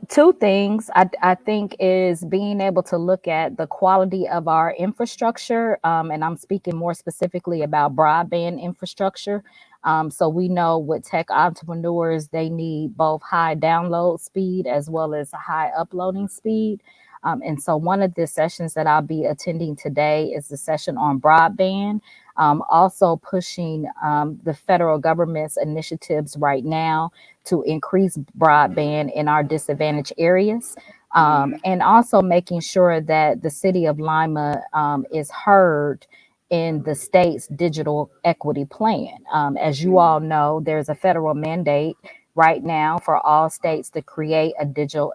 2 things I think is being able to look at the quality of our infrastructure, and I'm speaking more specifically about broadband infrastructure. So we know with tech entrepreneurs, they need both high download speed as well as high uploading speed. And so one of the sessions that I'll be attending today is the session on broadband. Also pushing the federal government's initiatives right now to increase broadband in our disadvantaged areas. And also making sure that the city of Lima is heard in the state's digital equity plan. As you all know, there's a federal mandate right now for all states to create a digital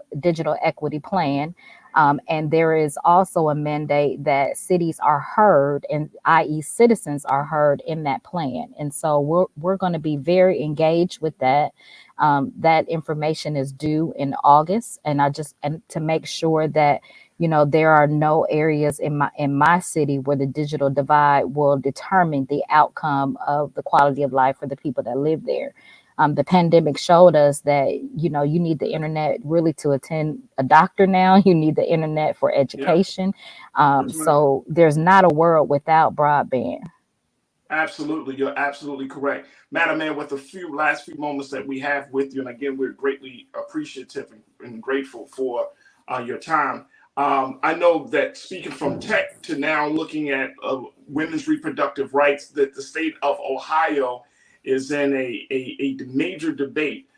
equity plan. And there is also a mandate that cities are heard, and i.e. citizens are heard in that plan. And so we're going to be very engaged with that. That information is due in August, and to make sure that there are no areas in my city where the digital divide will determine the outcome of the quality of life for the people that live there. The pandemic showed us that, you need the internet really to attend a doctor now. You need the internet for education. So there's not a world without broadband. Absolutely. You're absolutely correct. Madam Mayor, with the last few moments that we have with you, and again, we're greatly appreciative and grateful for your time. I know that speaking from tech to now looking at women's reproductive rights, that the state of Ohio is in a major debate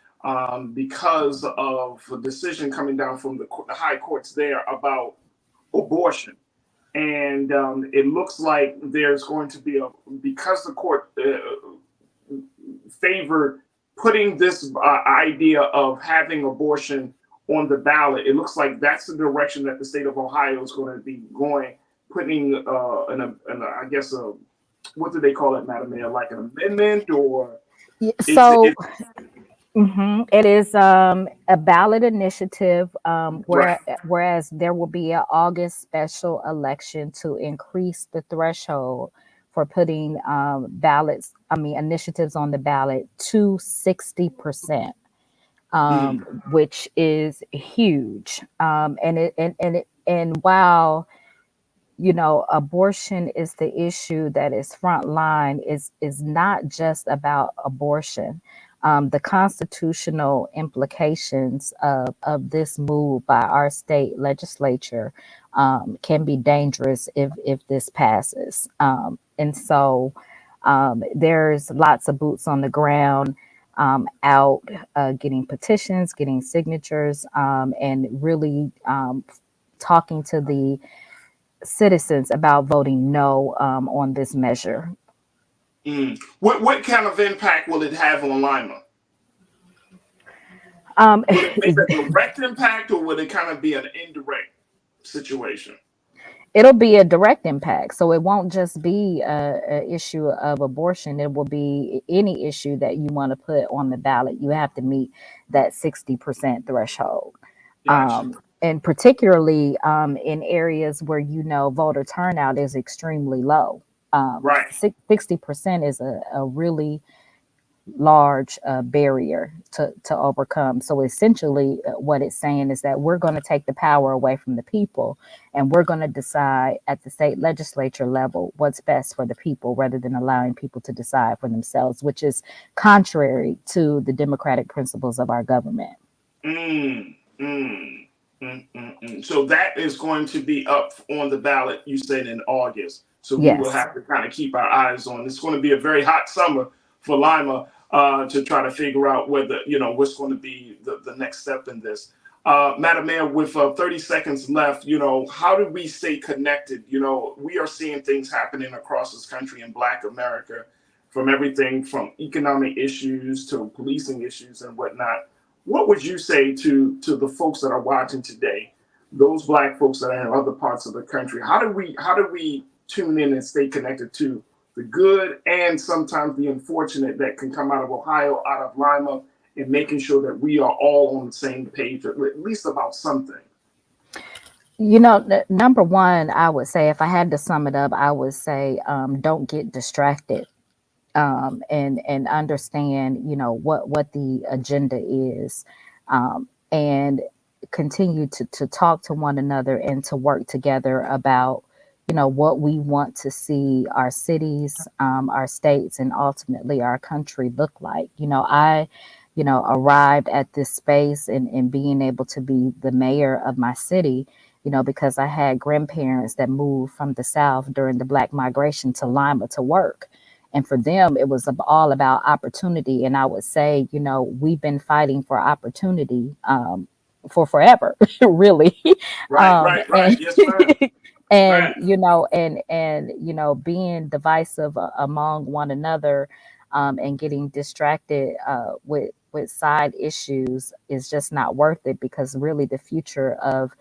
because of a decision coming down from the high courts there about abortion. And it looks like there's going to be because the court favored putting this idea of having abortion on the ballot. It looks like that's the direction that the state of Ohio is going to be going, putting I guess what do they call it, Madam Mayor? Like an amendment or? So it is a ballot initiative, whereas there will be an August special election to increase the threshold for putting initiatives on the ballot to 60%, which is huge. And while abortion is the issue that is front line, is not just about abortion. The constitutional implications of this move by our state legislature can be dangerous if this passes. And so there's lots of boots on the ground out getting petitions, getting signatures, and really talking to the citizens about voting no on this measure. What kind of impact will it have on Lima? Will it make a direct impact, or will it kind of be an indirect situation? It'll be a direct impact. So it won't just be a issue of abortion. It will be any issue that you want to put on the ballot. You have to meet that 60% threshold. Gotcha. And particularly in areas where, voter turnout is extremely low. Right. 60% is a really large barrier to overcome. So essentially what it's saying is that we're going to take the power away from the people, and we're going to decide at the state legislature level what's best for the people, rather than allowing people to decide for themselves, which is contrary to the democratic principles of our government. So that is going to be up on the ballot, you said, in August. So we will have to kind of keep our eyes on. It's going to be a very hot summer for Lima to try to figure out whether, what's going to be the next step in this. Madam Mayor, with 30 seconds left, how do we stay connected? We are seeing things happening across this country in Black America, from everything from economic issues to policing issues and whatnot. What would you say to the folks that are watching today, those Black folks that are in other parts of the country? How do we tune in and stay connected to the good and sometimes the unfortunate that can come out of Ohio, out of Lima, and making sure that we are all on the same page, or at least about something? Number one, I would say, if I had to sum it up, I would say, don't get distracted, and understand, what the agenda is, and continue to talk to one another and to work together about what we want to see our cities, our states, and ultimately our country look like. I arrived at this space and being able to be the mayor of my city, because I had grandparents that moved from the South during the Black migration to Lima to work. And for them, it was all about opportunity. And I would say, we've been fighting for opportunity for forever, really. Right. Yes, ma'am. And, being divisive among one another, and getting distracted with side issues is just not worth it, because really the future of,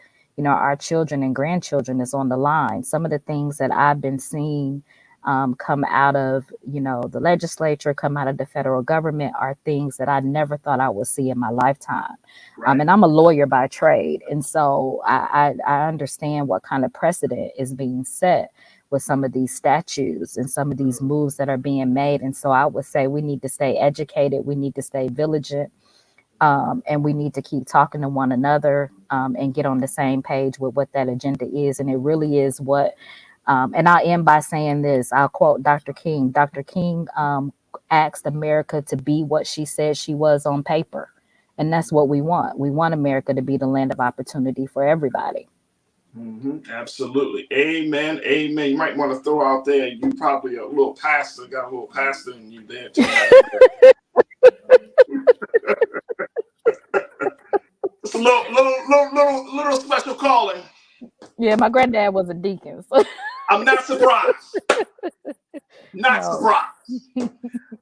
our children and grandchildren is on the line. Some of the things that I've been seeing come out of, the legislature, come out of the federal government, are things that I never thought I would see in my lifetime. Right. And I'm a lawyer by trade. And so I understand what kind of precedent is being set with some of these statutes and some of these moves that are being made. And so I would say we need to stay educated. We need to stay vigilant. And we need to keep talking to one another, and get on the same page with what that agenda is. And it really is what, and I'll end by saying this. I'll quote Dr. King. Dr. King asked America to be what she said she was on paper. And that's what we want. We want America to be the land of opportunity for everybody. Absolutely. Amen. You might want to throw out there, you probably got a little pastor in you there too. It's a little special calling. Yeah, my granddad was a deacon. So. I'm not surprised. Surprised.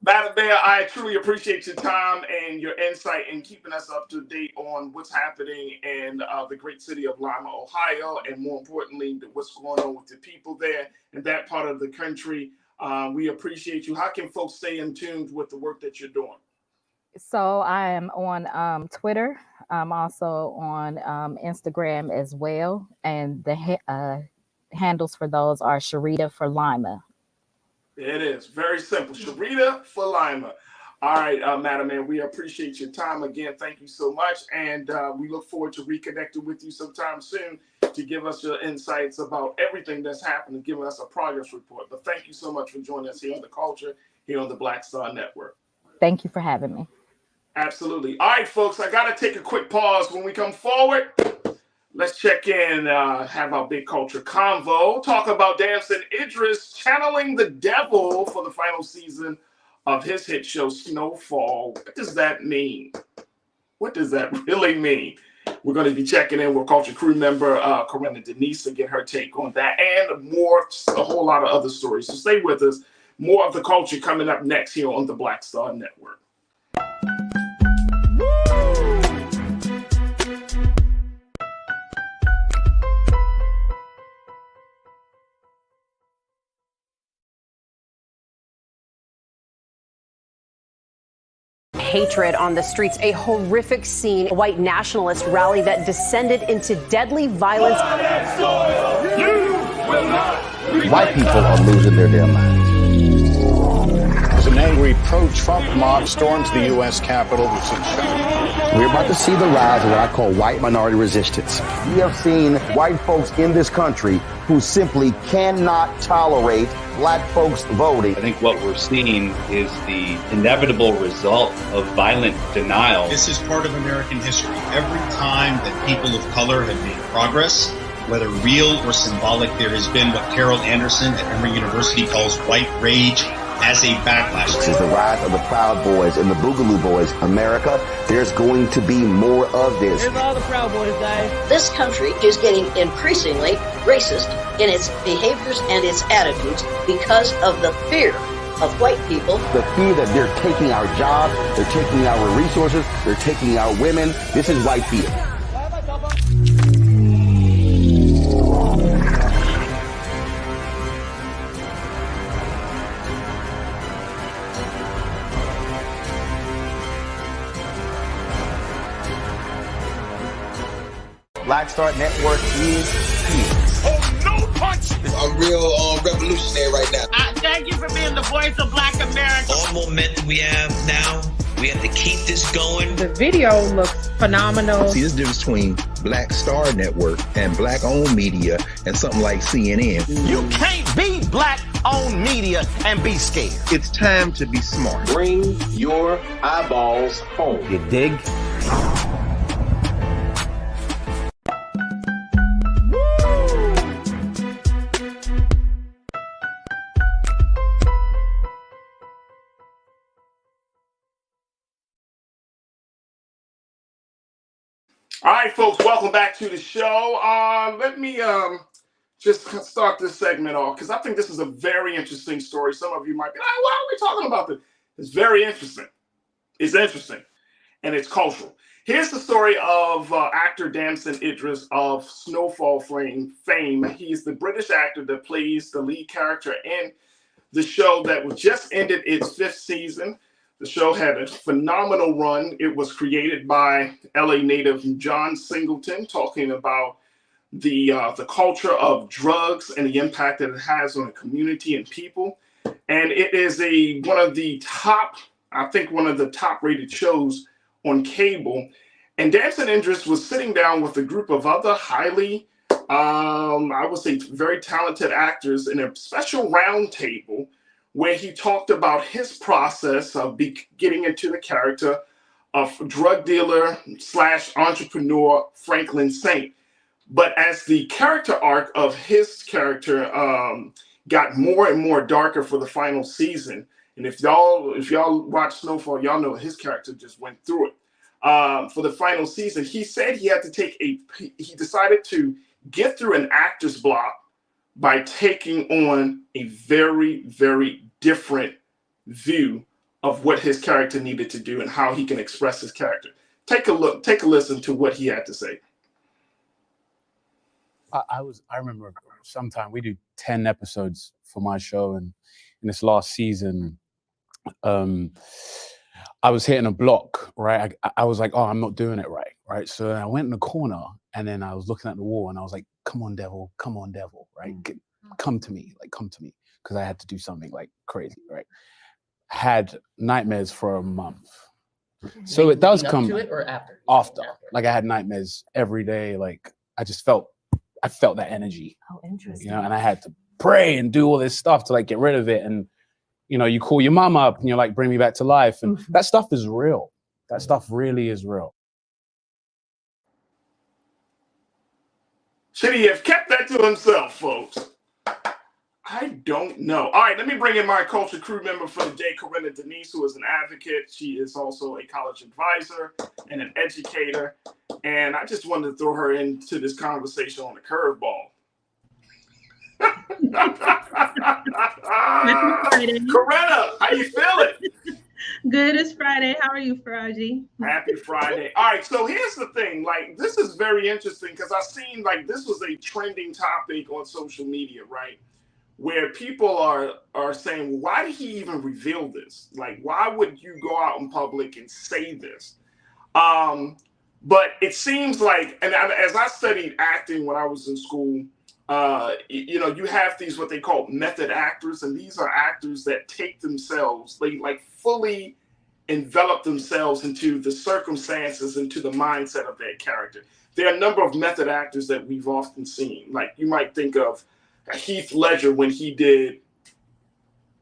Madam Mayor, I truly appreciate your time and your insight in keeping us up to date on what's happening in the great city of Lima, Ohio, and more importantly, what's going on with the people there in that part of the country. We appreciate you. How can folks stay in tune with the work that you're doing? So I am on Twitter. I'm also on Instagram as well. And the handles for those are Sharetta for Lima. It is very simple. Sharetta for Lima. All right, Madam Mayor, we appreciate your time again. Thank you so much. And we look forward to reconnecting with you sometime soon to give us your insights about everything that's happening, giving us a progress report. But thank you so much for joining us here on The Culture, here on the Black Star Network. Thank you for having me. Absolutely. All right, folks, I got to take a quick pause. When we come forward, let's check in, have our big culture convo, talk about Damson Idris channeling the devil for the final season of his hit show, Snowfall. What does that mean? What does that really mean? We're going to be checking in with culture crew member Corinna Denise to get her take on that and more, a whole lot of other stories. So stay with us. More of the culture coming up next here on the Black Star Network. hatred on the streets. A horrific scene, a white nationalist rally that descended into deadly violence. White people are losing their damn minds. As an angry pro-Trump mob storms the U.S. Capitol, we're about to see the rise of what I call white minority resistance. We have seen white folks in this country who simply cannot tolerate black folks voting. I think what we're seeing is the inevitable result of violent denial. This is part of American history. Every time that people of color have made progress, whether real or symbolic, there has been what Carol Anderson at Emory University calls white rage as a backlash. This is the rise of the Proud Boys and the Boogaloo Boys. America, there's going to be more of this. Here's all the Proud Boys, guys. This country is getting increasingly racist in its behaviors and its attitudes because of the fear of white people. The fear that they're taking our jobs, they're taking our resources, they're taking our women. This is white fear. Black Star Network is here. Oh, no punch! I'm real revolutionary right now. Thank you for being the voice of Black America. All momentum we have now, we have to keep this going. The video looks phenomenal. See, this difference between Black Star Network and black-owned media and something like CNN. You can't be black-owned media and be scared. It's time to be smart. Bring your eyeballs home. You dig? All right, folks, welcome back to the show. Let me just start this segment off because I think this is a very interesting story. Some of you might be like, why are we talking about this? It's very interesting. It's interesting, and it's cultural. Here's the story of actor Damson Idris of Snowfall fame. He's the British actor that plays the lead character in the show that was just ended its 5th season. The show had a phenomenal run. It was created by LA native John Singleton, talking about the culture of drugs and the impact that it has on the community and people. And it is one of the top rated shows on cable. And Damson Idris was sitting down with a group of other highly, I would say, very talented actors in a special round table where he talked about his process of getting into the character of drug dealer / entrepreneur Franklin Saint. But as the character arc of his character got more and more darker for the final season, and if y'all watch Snowfall, y'all know his character just went through it. For the final season, he said he decided to get through an actor's block by taking on a very, very different view of what his character needed to do and how he can express his character. Take a listen to what he had to say. I remember sometime we do 10 episodes for my show, and in this last season, I was hitting a block, right? I was like, oh, I'm not doing it right? So I went in the corner, and then I was looking at the wall, and I was like, come on, devil, right? Come to me, because I had to do something like crazy, right? Had nightmares for a month. So it does come to it or after? Like I had nightmares every day. Like I felt that energy. Oh, interesting. And I had to pray and do all this stuff to like get rid of it. And you call your mom up and you're like, bring me back to life. And that stuff is real. That stuff really is real. Should he have kept that to himself, folks? I don't know. All right, let me bring in my culture crew member for the day, Corinna Denise, who is an advocate. She is also a college advisor and an educator. And I just wanted to throw her into this conversation on a curveball. Corinna, how you feeling? Good. It's Friday. How are you, Faraji? Happy Friday. All right, so here's the thing. Like, this is very interesting because I've seen like this was a trending topic on social media, right? where people are saying, well, why did he even reveal this? Like, why would you go out in public and say this? But it seems like, and as I studied acting when I was in school, you know, you have these what they call method actors, and these are actors that take themselves, they like fully envelop themselves into the circumstances, into the mindset of that character. There are a number of method actors that we've often seen. Like you might think of Heath Ledger when he did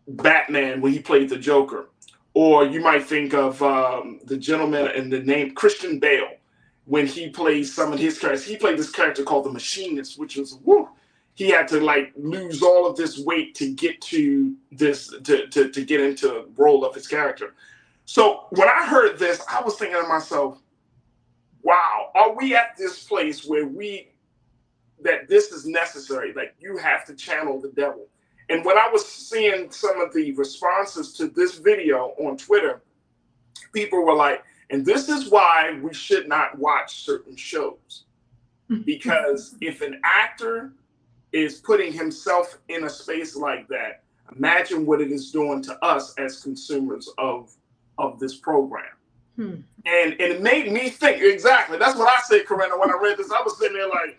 Batman, when he played the Joker. Or you might think of the gentleman in the name Christian Bale when he plays some of his characters. He played this character called the Machinist, which was, woo, he had to like lose all of this weight to get to this, to get into the role of his character. So when I heard this, I was thinking to myself, wow, are we at this place where that this is necessary? Like you have to channel the devil. And when I was seeing some of the responses to this video on Twitter, people were like, and this is why we should not watch certain shows. Because if an actor is putting himself in a space like that, imagine what it is doing to us as consumers of this program. And it made me think, exactly, that's what I said, Corinna, when I read this. I was sitting there like,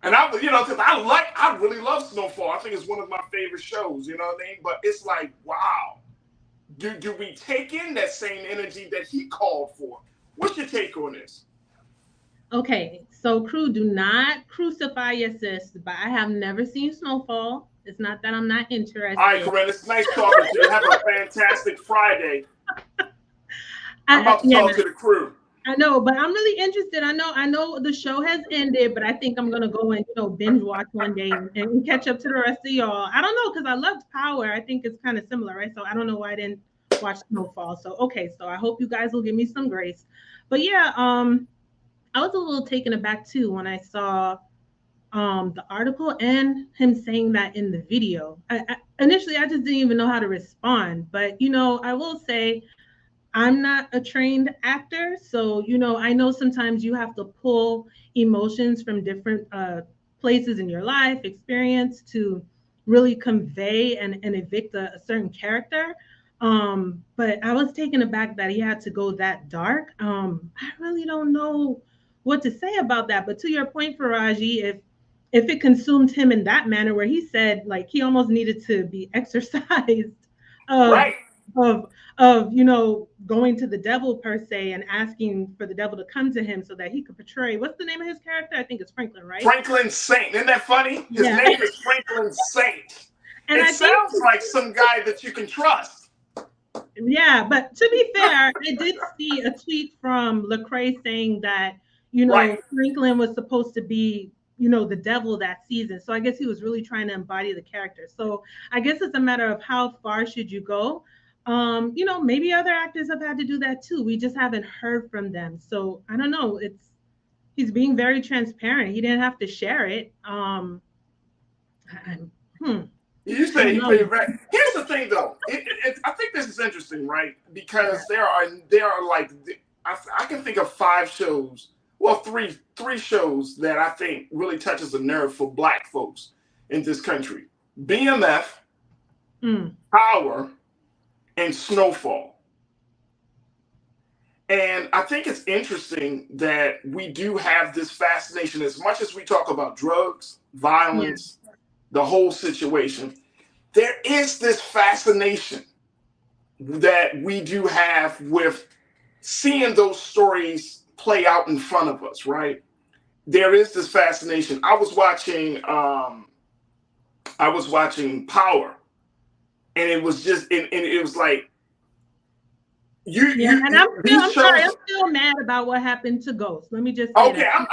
and I was, you know, because I really love Snowfall. I think it's one of my favorite shows, you know what I mean? But it's like, wow, do we take in that same energy that he called for? What's your take on this? Okay, so crew, do not crucify your sis, but I have never seen Snowfall. It's not that I'm not interested. All right, Corinna, it's nice talking to you. Have a fantastic Friday. I'm about to talk to the crew. I know, but I'm really interested. I know the show has ended, but I think I'm gonna go and binge watch one day and catch up to the rest of y'all. I don't know, because I loved Power. I think it's kind of similar, right? So I don't know why I didn't watch Snowfall. So okay, so I hope you guys will give me some grace. But yeah, I was a little taken aback too when I saw the article and him saying that in the video. Initially, I just didn't even know how to respond. But I will say, I'm not a trained actor, so I know sometimes you have to pull emotions from different places in your life experience to really convey and evict a certain character. But I was taken aback that he had to go that dark. I really don't know what to say about that. But to your point, Faraji, if it consumed him in that manner, where he said like he almost needed to be exorcised of going to the devil per se and asking for the devil to come to him so that he could portray, what's the name of his character? I think it's Franklin, right? Franklin Saint. Isn't that funny? His name is Franklin Saint. And it sounds like some guy that you can trust. Yeah, but to be fair, I did see a tweet from Lecrae saying that, Franklin was supposed to be, the devil that season. So I guess he was really trying to embody the character. So I guess it's a matter of how far should you go? Maybe other actors have had to do that too. We just haven't heard from them. So I don't know. He's being very transparent. He didn't have to share it. You say he played right. Here's the thing, though. I think this is interesting, right? Because there are like I can think of 5 shows. Well, three shows that I think really touches a nerve for Black folks in this country: BMF, Power, and Snowfall. And I think it's interesting that we do have this fascination. As much as we talk about drugs, violence, the whole situation, there is this fascination that we do have with seeing those stories play out in front of us, right? There is this fascination. I was watching Power, and it was just, and it was like, and I'm sorry, I'm still mad about what happened to Ghost. Let me just say that.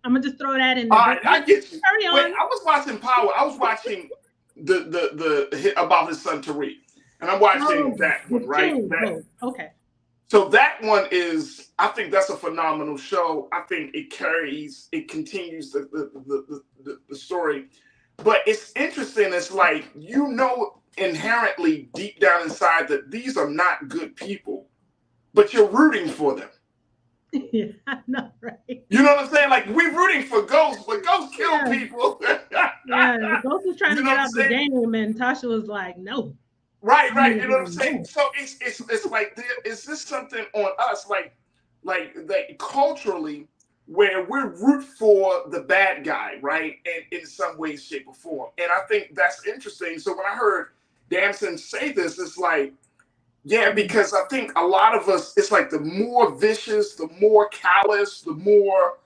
I'm gonna just throw that in there. All right, I get you. Carry on. Wait, I was watching Power. I was watching the about his son Tariq, and I'm watching that one, right? Okay. So that one is, I think that's a phenomenal show. I think it continues the story. But it's interesting. It's like, inherently deep down inside that these are not good people, but you're rooting for them. Yeah, I know, right? You know what I'm saying? Like, we're rooting for Ghost, but Ghost killed people. Yeah, Ghost was trying You to know get what I'm out the saying? game, and Tasha was like, "No." Right. You know what I'm saying? So it's like, is this something on us, like culturally, where we're root for the bad guy, right? And in some way, shape, or form. And I think that's interesting. So when I heard Damson say this, it's like, yeah, because I think a lot of us, it's like the more vicious, the more callous, the more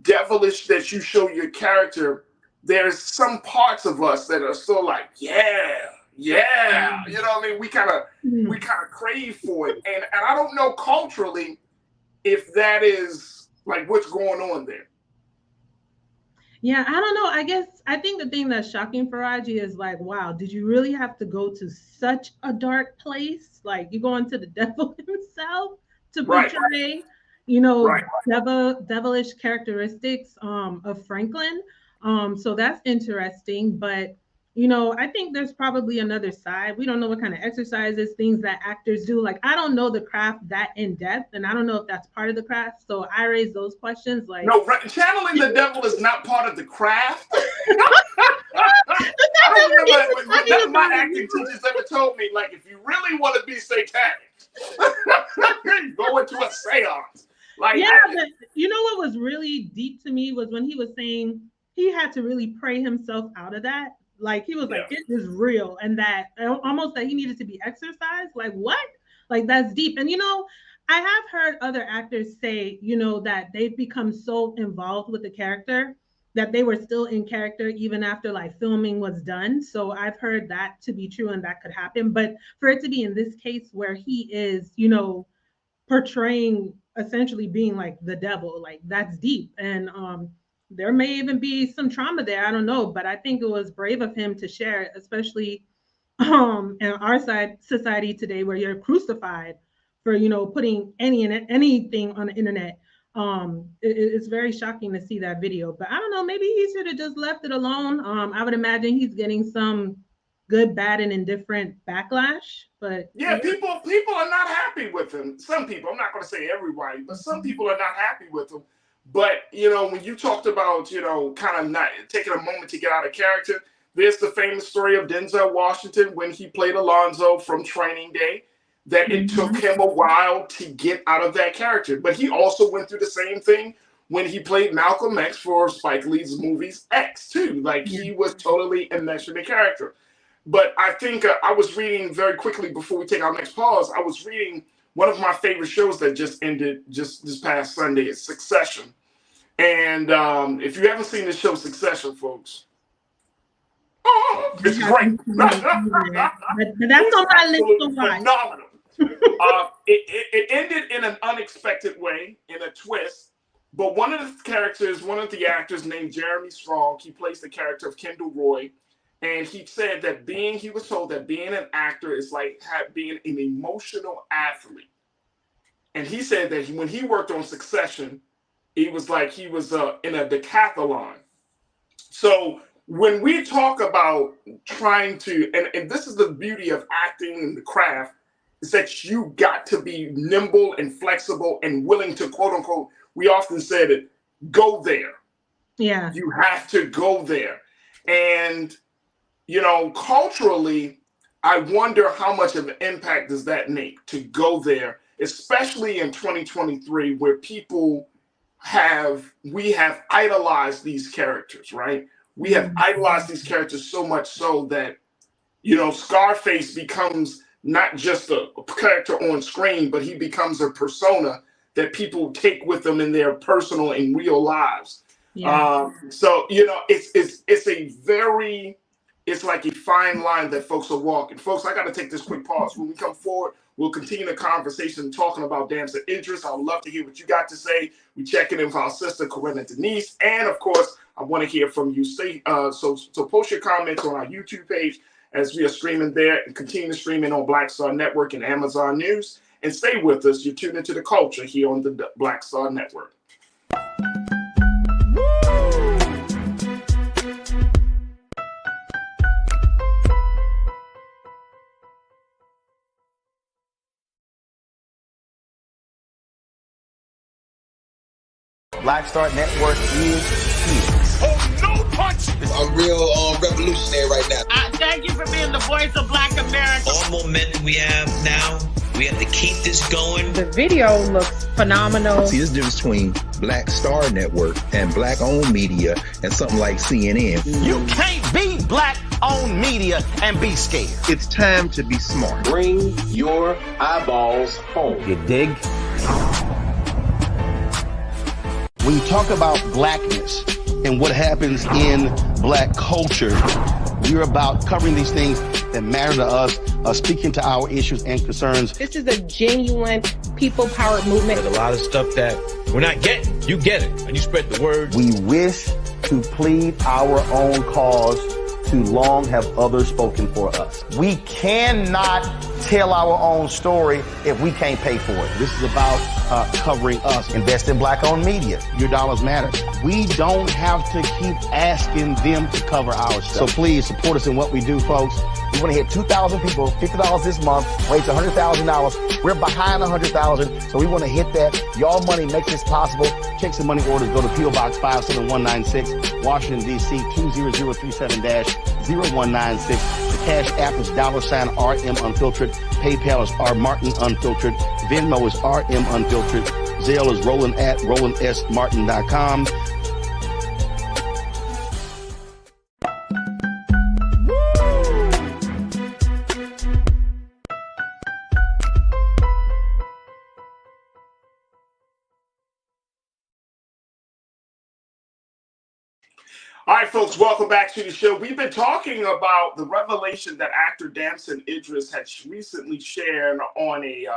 devilish that you show your character, there's some parts of us that are still like, yeah, you know what I mean? We kind of crave for it. And I don't know culturally if that is like what's going on there. Yeah, I don't know. I think the thing that's shocking for Raji is like, wow, did you really have to go to such a dark place? Like, you go into the devil himself to portray, devilish characteristics of Franklin. So that's interesting. But I think there's probably another side. We don't know what kind of exercises, things that actors do. Like, I don't know the craft that in depth, and I don't know if that's part of the craft. So I raise those questions. Like, no, channeling the devil is not part of the craft. I don't remember what my acting teachers ever told me. Like, if you really want to be satanic, go into a seance. Like, but you know what was really deep to me was when he was saying he had to really pray himself out of that. Like, he was like, it is real, and that almost that he needed to be exercised. Like, what? Like, that's deep. And I have heard other actors say, that they've become so involved with the character that they were still in character even after like filming was done. So I've heard that to be true, and that could happen. But for it to be in this case where he is, portraying essentially being like the devil, like, that's deep. And there may even be some trauma there. I don't know, but I think it was brave of him to share it, especially in our society today, where you're crucified for putting anything on the internet. It's very shocking to see that video. But I don't know, maybe he should have just left it alone. I would imagine he's getting some good, bad, and indifferent backlash. But people are not happy with him. Some people, I'm not going to say everybody, but some people are not happy with him. But, when you talked about, kind of not taking a moment to get out of character, there's the famous story of Denzel Washington when he played Alonzo from Training Day, that it took him a while to get out of that character. But he also went through the same thing when he played Malcolm X for Spike Lee's movies X, too. Like, he was totally enmeshed in the character. But I think I was reading very quickly before we take our next pause, I was reading one of my favorite shows that just ended just this past Sunday is Succession. And if you haven't seen the show Succession, folks, it's great. But that's on my list to watch. Phenomenal. It ended in an unexpected way, in a twist. But one of the actors named Jeremy Strong, he plays the character of Kendall Roy. And he said that he was told that being an actor is like being an emotional athlete. And he said that when he worked on Succession, he was in a decathlon. So when we talk about trying to, and this is the beauty of acting and the craft, is that you got to be nimble and flexible and willing to, quote unquote, we often said it, go there. Yeah. You have to go there. And culturally, I wonder how much of an impact does that make to go there, especially in 2023, where we have idolized these characters, right? We have idolized these characters so much so that, Scarface becomes not just a character on screen, but he becomes a persona that people take with them in their personal and real lives. Yeah. So, it's like a fine line that folks are walking. Folks, I got to take this quick pause. When we come forward, we'll continue the conversation talking about Damson Idris. I would love to hear what you got to say. We're checking in with our sister, Corinna Denise. And, of course, I want to hear from you. So post your comments on our YouTube page as we are streaming there, and continue streaming on Black Star Network and Amazon News. And stay with us. You're tuned into the culture here on the Black Star Network. Black Star Network is here. Oh, no punch! I'm real revolutionary right now. Thank you for being the voice of Black America. All momentum we have now, we have to keep this going. The video looks phenomenal. See, there's a difference between Black Star Network and Black-owned media and something like CNN. You can't be Black-owned media and be scared. It's time to be smart. Bring your eyeballs home. You dig? When you talk about blackness and what happens in Black culture, we're about covering these things that matter to us, speaking to our issues and concerns. This is a genuine people-powered movement. There's a lot of stuff that we're not getting. You get it, and you spread the word. We wish to plead our own cause. Too long have others spoken for us. We cannot tell our own story if we can't pay for it. This is about covering us. Invest in Black-owned media. Your dollars matter. We don't have to keep asking them to cover our stuff. So please support us in what we do, folks. We want to hit 2,000 people, $50 this month, raise $100,000. We're behind 100,000, so we want to hit that. Y'all money makes this possible. Check some money orders. Go to P.O. Box 57196, Washington, D.C. 20037-0196. The Cash App is $RM Unfiltered. PayPal is R Martin Unfiltered. Venmo is RM Unfiltered. Zelle is Roland at RolandSMartin.com. All right, folks, welcome back to the show. We've been talking about the revelation that actor Damson Idris had recently shared on a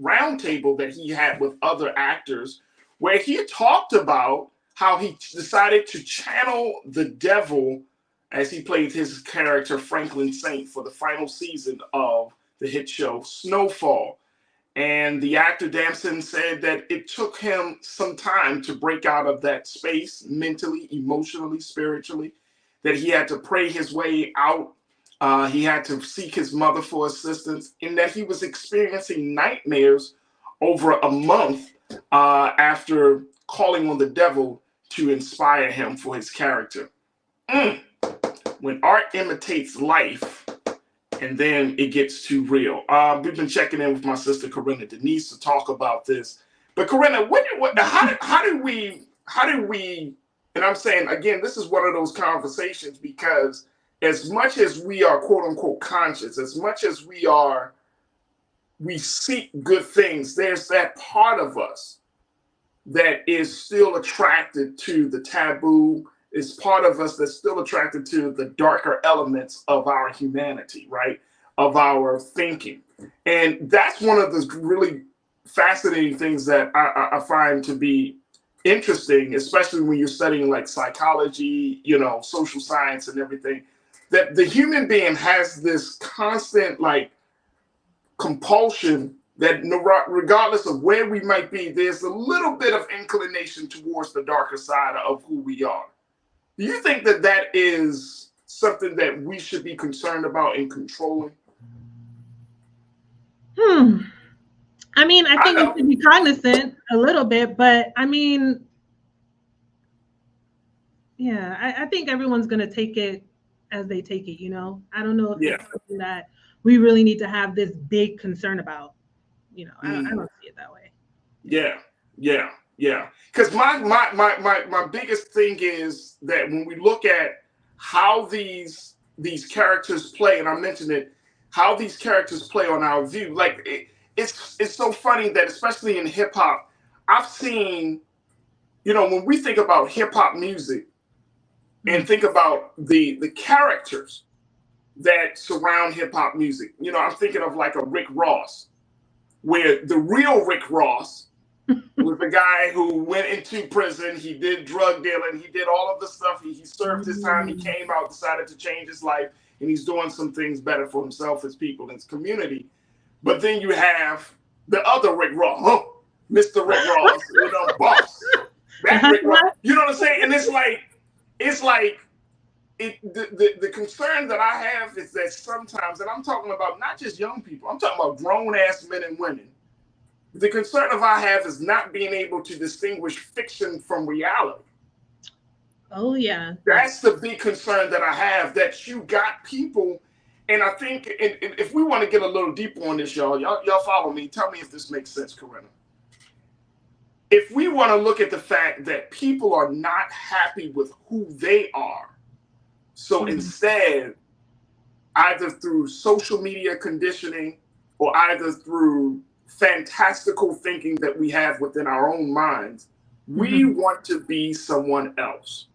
roundtable that he had with other actors, where he talked about how he decided to channel the devil as he played his character Franklin Saint for the final season of the hit show Snowfall. And the actor Damson said that it took him some time to break out of that space mentally, emotionally, spiritually, that he had to pray his way out. He had to seek his mother for assistance, and that he was experiencing nightmares over a month after calling on the devil to inspire him for his character. When art imitates life, and then it gets too real. We've been checking in with my sister Corinna Denise to talk about this. But Corinna, how do we? And I'm saying again, this is one of those conversations, because as much as we are quote unquote conscious, as much as we seek good things, there's that part of us that is still attracted to the taboo. Is part of us that's still attracted to the darker elements of our humanity, right? Of our thinking. And that's one of the really fascinating things that I find to be interesting, especially when you're studying like psychology, social science and everything, that the human being has this constant like compulsion that regardless of where we might be, there's a little bit of inclination towards the darker side of who we are. Do you think that that is something that we should be concerned about in controlling? I mean, I think we should be cognizant a little bit, but I mean, yeah, I think everyone's going to take it as they take it, I don't know if it's something that we really need to have this big concern about. I don't see it that way. Yeah. Because my biggest thing is that when we look at how these characters play, and I mentioned it, how these characters play on our view, like it's so funny that especially in hip hop, I've seen, when we think about hip hop music and think about the characters that surround hip hop music, I'm thinking of like a Rick Ross, where the real Rick Ross was the guy who went into prison. He did drug dealing. He did all of the stuff. He served his time. He came out, decided to change his life, and he's doing some things better for himself, his people, and his community. But then you have the other Rick Ross, Mr. Rick Ross, boss. That Rick Ross. You know what I'm saying? And the concern that I have is that sometimes, and I'm talking about not just young people, I'm talking about grown ass men and women The concern of I have is not being able to distinguish fiction from reality. Oh, yeah. That's the big concern that I have, that you got people, and I think if we want to get a little deeper on this, y'all follow me. Tell me if this makes sense, Corinna. If we want to look at the fact that people are not happy with who they are, so instead, either through social media conditioning or either through fantastical thinking that we have within our own minds, we want to be someone else.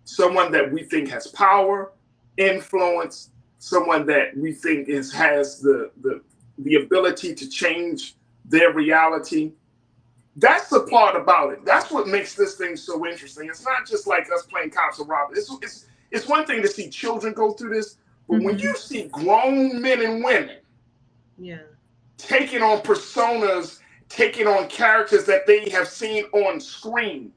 Someone that we think has power, influence, someone that we think has the ability to change their reality. That's the part about it. That's what makes this thing so interesting. It's not just like us playing cops and robbers. It's one thing to see children go through this, but when you see grown men and women taking on personas, taking on characters that they have seen on screen.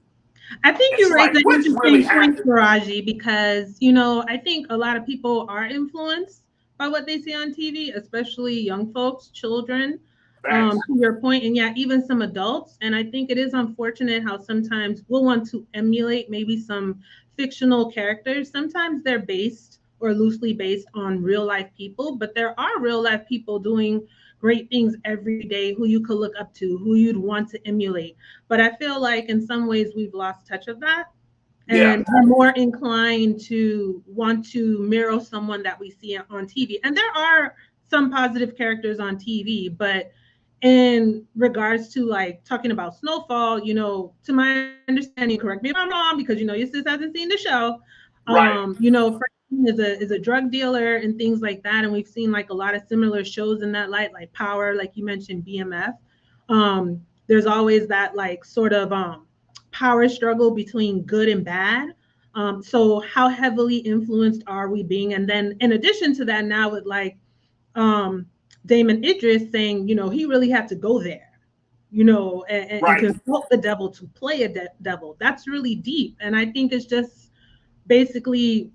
I think you raised an interesting point, Faraji, because, I think a lot of people are influenced by what they see on TV, especially young folks, children, to your point, and even some adults. And I think it is unfortunate how sometimes we'll want to emulate maybe some fictional characters. Sometimes they're based or loosely based on real life people, but there are real life people doing great things every day who you could look up to, who you'd want to emulate. But I feel like in some ways we've lost touch of that. And we're more inclined to want to mirror someone that we see on TV. And there are some positive characters on TV, but in regards to like talking about Snowfall, to my understanding, correct me if I'm wrong, because your sis hasn't seen the show. Is a drug dealer and things like that, and we've seen like a lot of similar shows in that light, like Power, like you mentioned, BMF. There's always that like sort of power struggle between good and bad. So how heavily influenced are we being? And then in addition to that, now with like Damson Idris saying, he really had to go there, and consult the devil to play a devil. That's really deep, and I think it's just basically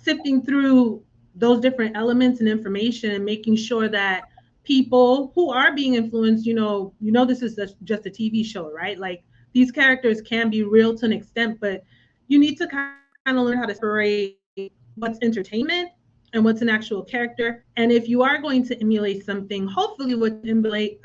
sifting through those different elements and information and making sure that people who are being influenced, this is just a TV show, right? Like these characters can be real to an extent, but you need to kind of learn how to separate what's entertainment and what's an actual character. And if you are going to emulate something, hopefully what emulate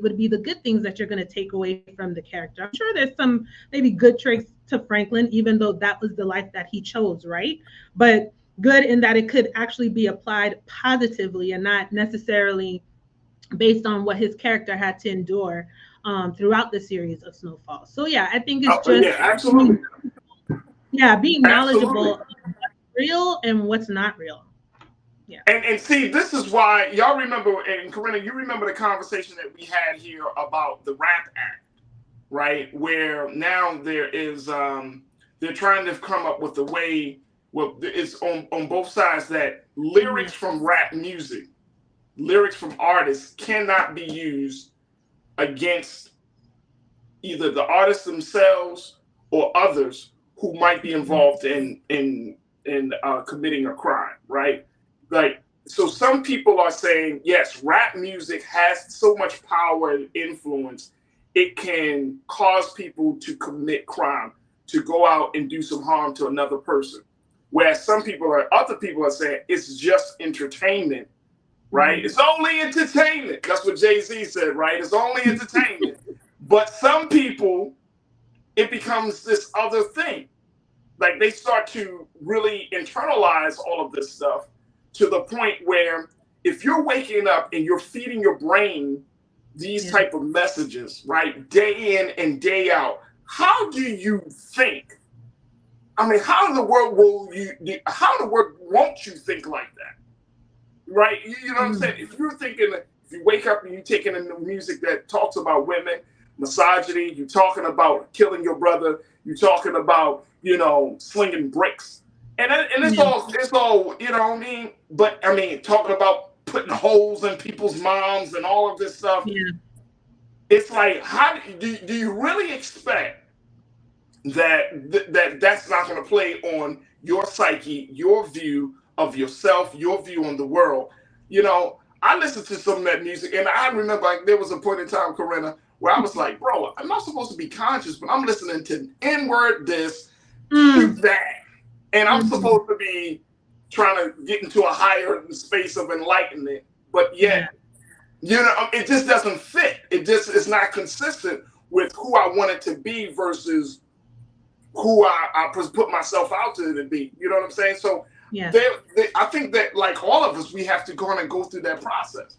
would be the good things that you're going to take away from the character. I'm sure there's some maybe good traits to Franklin, even though that was the life that he chose, right? But good in that it could actually be applied positively and not necessarily based on what his character had to endure throughout the series of Snowfall. So I think it's absolutely. Being knowledgeable of what's real and what's not real. And see, this is why y'all remember, and Corinna, you remember the conversation that we had here about the Rap Act, right? Where now there is they're trying to come up with a way, well, it's on both sides, that lyrics from rap music, lyrics from artists cannot be used against either the artists themselves or others who might be involved in committing a crime, right? Like, so some people are saying, yes, rap music has so much power and influence, it can cause people to commit crime, to go out and do some harm to another person. Whereas other people are saying it's just entertainment, right? It's only entertainment. That's what Jay-Z said, right? It's only entertainment. But some people, it becomes this other thing. Like they start to really internalize all of this stuff to the point where if you're waking up and you're feeding your brain these type of messages, right, day in and day out, how do you think? I mean, how in the world won't you think like that? Right? You know what I'm saying? If you wake up and you're taking in the music that talks about women, misogyny, you're talking about killing your brother, you're talking about, slinging bricks. And it's all, you know what I mean? But I mean, talking about putting holes in people's moms and all of this stuff. Yeah. It's like, how do you really expect that's not going to play on your psyche, your view of yourself, your view on the world? I listened to some of that music, and I remember like there was a point in time, Corinna, where I was like, bro, I'm not supposed to be conscious, but I'm listening to N-word this, shoot that, and I'm supposed to be trying to get into a higher space of enlightenment, but yet, you know, it just doesn't fit. It's not consistent with who I want it to be versus who I put myself out to be. You know what I'm saying? So I think that like all of us, we have to kind of go through that process.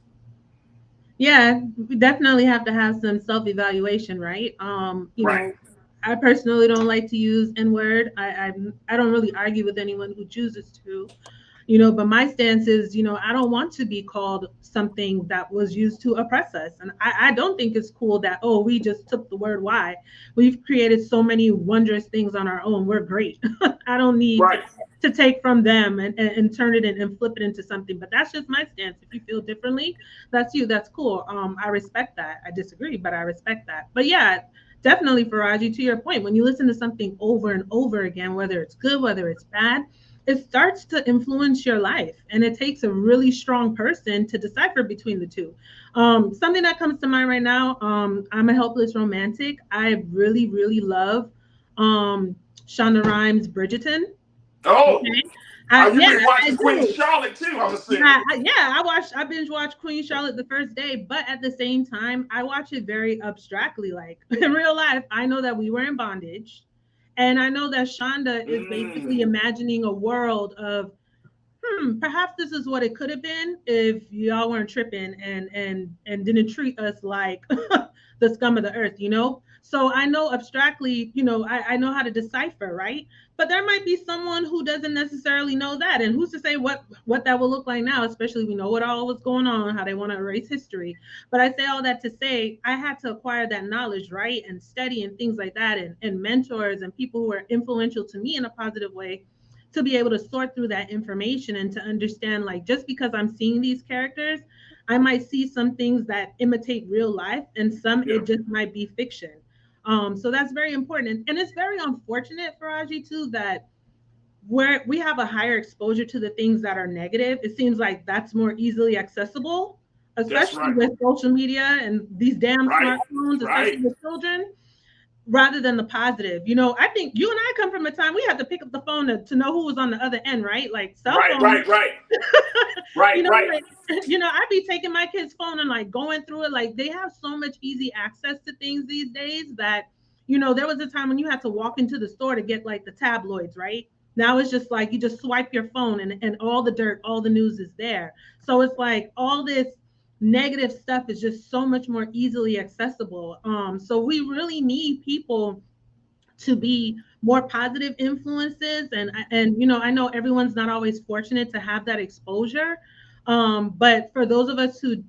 Yeah, we definitely have to have some self-evaluation, right? You know, I personally don't like to use N-word. I don't really argue with anyone who chooses to, you know, but my stance is, you know, I don't want to be called something that was used to oppress us. And I don't think it's cool that, oh, we just took the word Y. We've created so many wondrous things on our own. We're great. I don't need to take from them and turn it in and flip it into something. But that's just my stance. If you feel differently, that's you. That's cool. I respect that. I disagree, but I respect that. But yeah, definitely, Faraji, to your point, when you listen to something over and over again, whether it's good, whether it's bad, it starts to influence your life. And it takes a really strong person to decipher between the two. Something that comes to mind right now, I'm a helpless romantic. I really, really love Shonda Rhimes' Bridgerton. Oh, okay. I've been watching Queen Charlotte too. I'm assuming. I binge watched Queen Charlotte the first day, but at the same time, I watch it very abstractly. Like in real life, I know that we were in bondage, and I know that Shonda is basically imagining a world of, perhaps this is what it could have been if y'all weren't tripping and didn't treat us like the scum of the earth, you know? So I know abstractly, you know, I know how to decipher, right? But there might be someone who doesn't necessarily know that. And who's to say what that will look like now, especially we know what all was going on, how they want to erase history. But I say all that to say, I had to acquire that knowledge, right? And study and things like that, and mentors and people who are influential to me in a positive way, to be able to sort through that information and to understand, like, just because I'm seeing these characters, I might see some things that imitate real life and some it just might be fiction. So that's very important. And it's very unfortunate for Aji too, that where we have a higher exposure to the things that are negative, it seems like that's more easily accessible, especially with social media and these damn smartphones, especially with children, rather than the positive. You know, I think you and I come from a time we had to pick up the phone to know who was on the other end, right? Like cell phones. You know, like, you know, I'd be taking my kid's phone and like going through it. Like they have so much easy access to things these days that, you know, there was a time when you had to walk into the store to get like the tabloids, right? Now it's just like you just swipe your phone and all the dirt, all the news is there. So it's like all this negative stuff is just so much more easily accessible. So we really need people to be more positive influences. And you know, I know everyone's not always fortunate to have that exposure. But for those of us who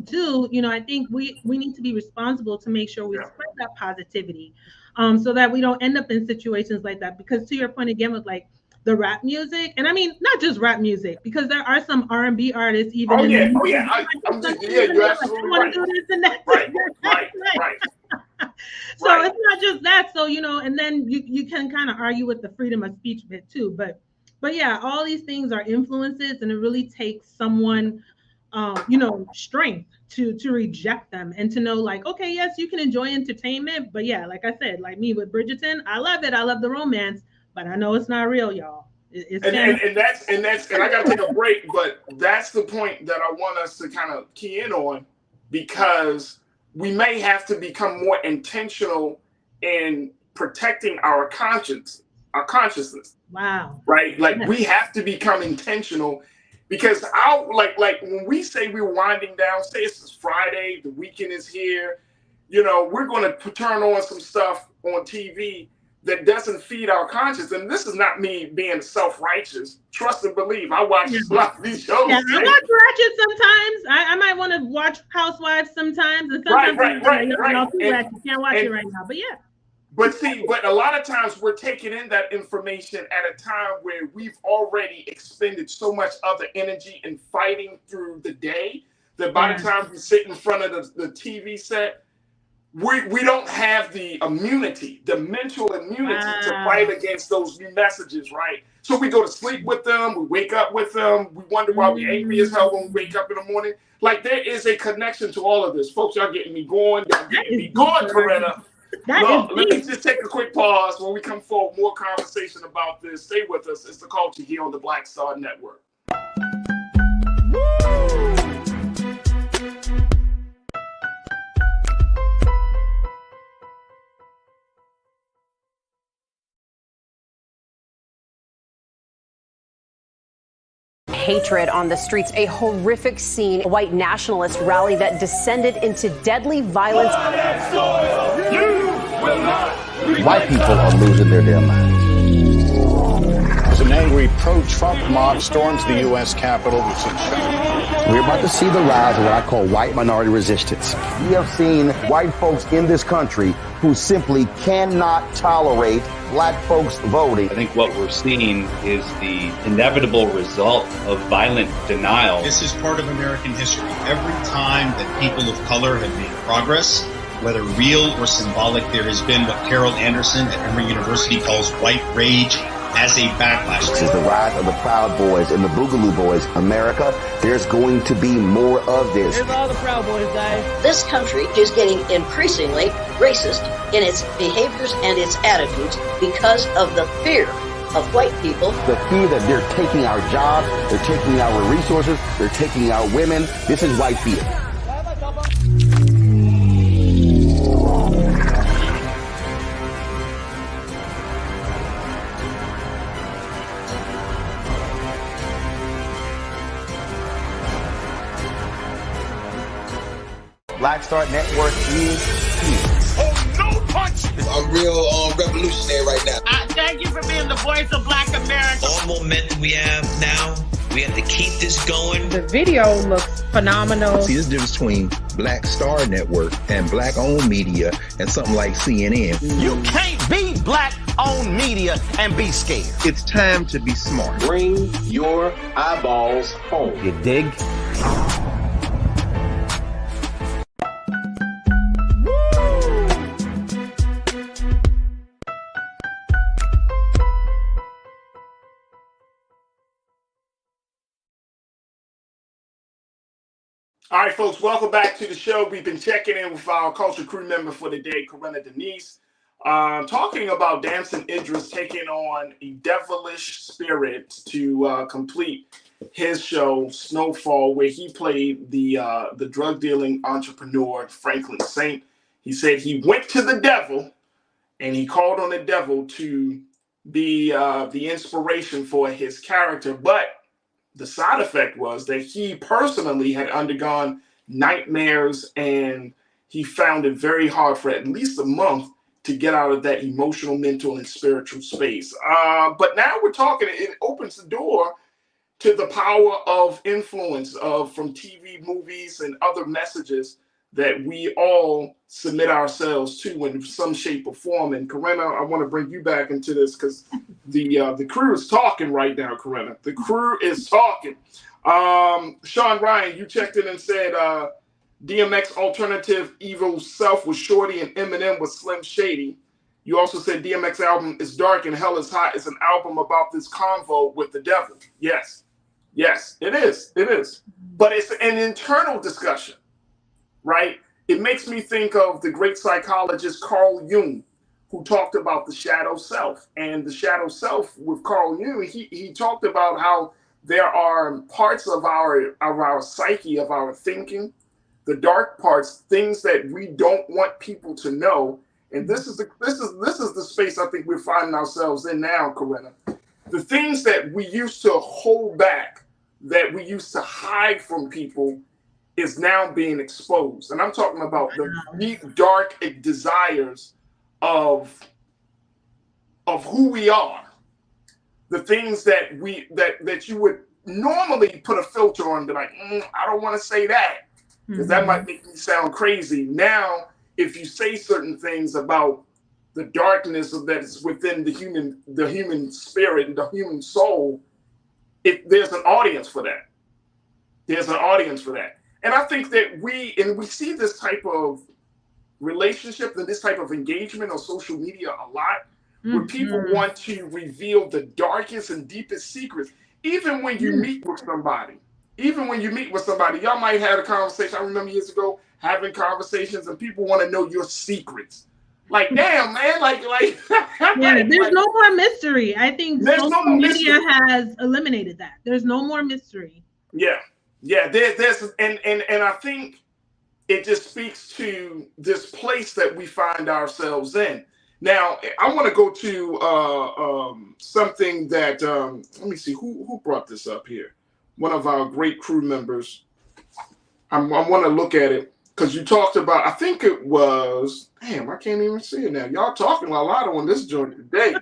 do, you know, I think we need to be responsible to make sure we spread that positivity, so that we don't end up in situations like that. Because to your point again with like the rap music, and I mean not just rap music, because there are some R&B artists even. You're absolutely right. So it's not just that. So, you know, and then you can kind of argue with the freedom of speech bit too, but yeah, all these things are influences, and it really takes someone, you know, strength to reject them and to know like, okay, yes, you can enjoy entertainment, but yeah, like I said, like me with Bridgerton, I love it. I love the romance, but I know it's not real, y'all. And I gotta take a break, but that's the point that I want us to kind of key in on, because we may have to become more intentional in protecting our consciousness. Wow. Right? Like we have to become intentional, because like when we say we're winding down, say it's Friday, the weekend is here, you know, we're going to turn on some stuff on TV that doesn't feed our conscience. And this is not me being self-righteous. Trust and believe. I watch a lot of these shows. Yeah, I watch Ratchet sometimes. I might want to watch Housewives sometimes. And sometimes right. You can't watch it right now, but yeah. But a lot of times we're taking in that information at a time where we've already expended so much other energy in fighting through the day that by the time we sit in front of the TV set, we don't have the immunity, the mental immunity to fight against those new messages, right? So we go to sleep with them, we wake up with them, we wonder why we're angry as hell when we wake up in the morning. Like, there is a connection to all of this. Folks, y'all getting me going. Y'all getting me going, Coretta. Look, let me just take a quick pause. When we come forward, more conversation about this. Stay with us. It's The Culture here on the Black Star Network. Hatred on the streets, a horrific scene, a white nationalist rally that descended into deadly violence. White people are losing their damn minds. As an angry pro-Trump mob storms the U.S. Capitol, We're about to see the rise of what I call white minority resistance. We have seen white folks in this country who simply cannot tolerate black folks voting. I think what we're seeing is the inevitable result of violent denial. This is part of American history. Every time that people of color have made progress, whether real or symbolic, there has been what Carol Anderson at Emory University calls white rage as a backlash. This is the rise of the Proud Boys and the Boogaloo Boys. America, there's going to be more of this. Here's all the Proud Boys, guys. This country is getting increasingly racist in its behaviors and its attitudes because of the fear of white people. The fear that they're taking our jobs, they're taking our resources, they're taking our women. This is white fear. Black Star Network is here. Oh, no punch! I'm real revolutionary right now. Thank you for being the voice of Black America. All momentum we have now, we have to keep this going. The video looks phenomenal. See, this difference between Black Star Network and black-owned media and something like CNN. You can't be black-owned media and be scared. It's time to be smart. Bring your eyeballs home. You dig? All right, folks, welcome back to the show. We've been checking in with our culture crew member for the day, Coretta Denise, talking about Damson Idris taking on a devilish spirit to complete his show, Snowfall, where he played the drug-dealing entrepreneur, Franklin Saint. He said he went to the devil, and he called on the devil to be the inspiration for his character, but the side effect was that he personally had undergone nightmares, and he found it very hard for at least a month to get out of that emotional, mental, and spiritual space. But now we're talking, it opens the door to the power of influence from TV, movies, and other messages that we all submit ourselves to in some shape or form. And Coretta, I want to bring you back into this because the crew is talking right now, Coretta. The crew is talking. Sean Ryan, you checked in and said DMX alternative Evil Self was Shorty and Eminem was Slim Shady. You also said DMX album is dark and hell is hot. It's an album about this convo with the devil. Yes, it is. It is. But it's an internal discussion. Right? It makes me think of the great psychologist Carl Jung, who talked about the shadow self. And the shadow self with Carl Jung, he talked about how there are parts of our psyche, of our thinking, the dark parts, things that we don't want people to know. And this is the space I think we're finding ourselves in now, Coretta. The things that we used to hold back, that we used to hide from people, is now being exposed. And I'm talking about the deep, dark desires of who we are. The things that that you would normally put a filter on, be like, I don't want to say that, because that might make me sound crazy. Now, if you say certain things about the darkness that is within the human spirit and the human soul, there's an audience for that. There's an audience for that. And I think that we see this type of relationships and this type of engagement on social media a lot, where people want to reveal the darkest and deepest secrets. Even when you meet with somebody, y'all might have a conversation. I remember years ago having conversations and people want to know your secrets. Like, damn, man, like yeah, there's no more mystery. I think social media has eliminated that. There's no more mystery. Yeah. There's and I think it just speaks to this place that we find ourselves in. Now, I want to go to something that let me see who brought this up here. One of our great crew members. I want to look at it. Because you talked about, I think it was, damn, I can't even see it now. Y'all talking a lot on this joint today.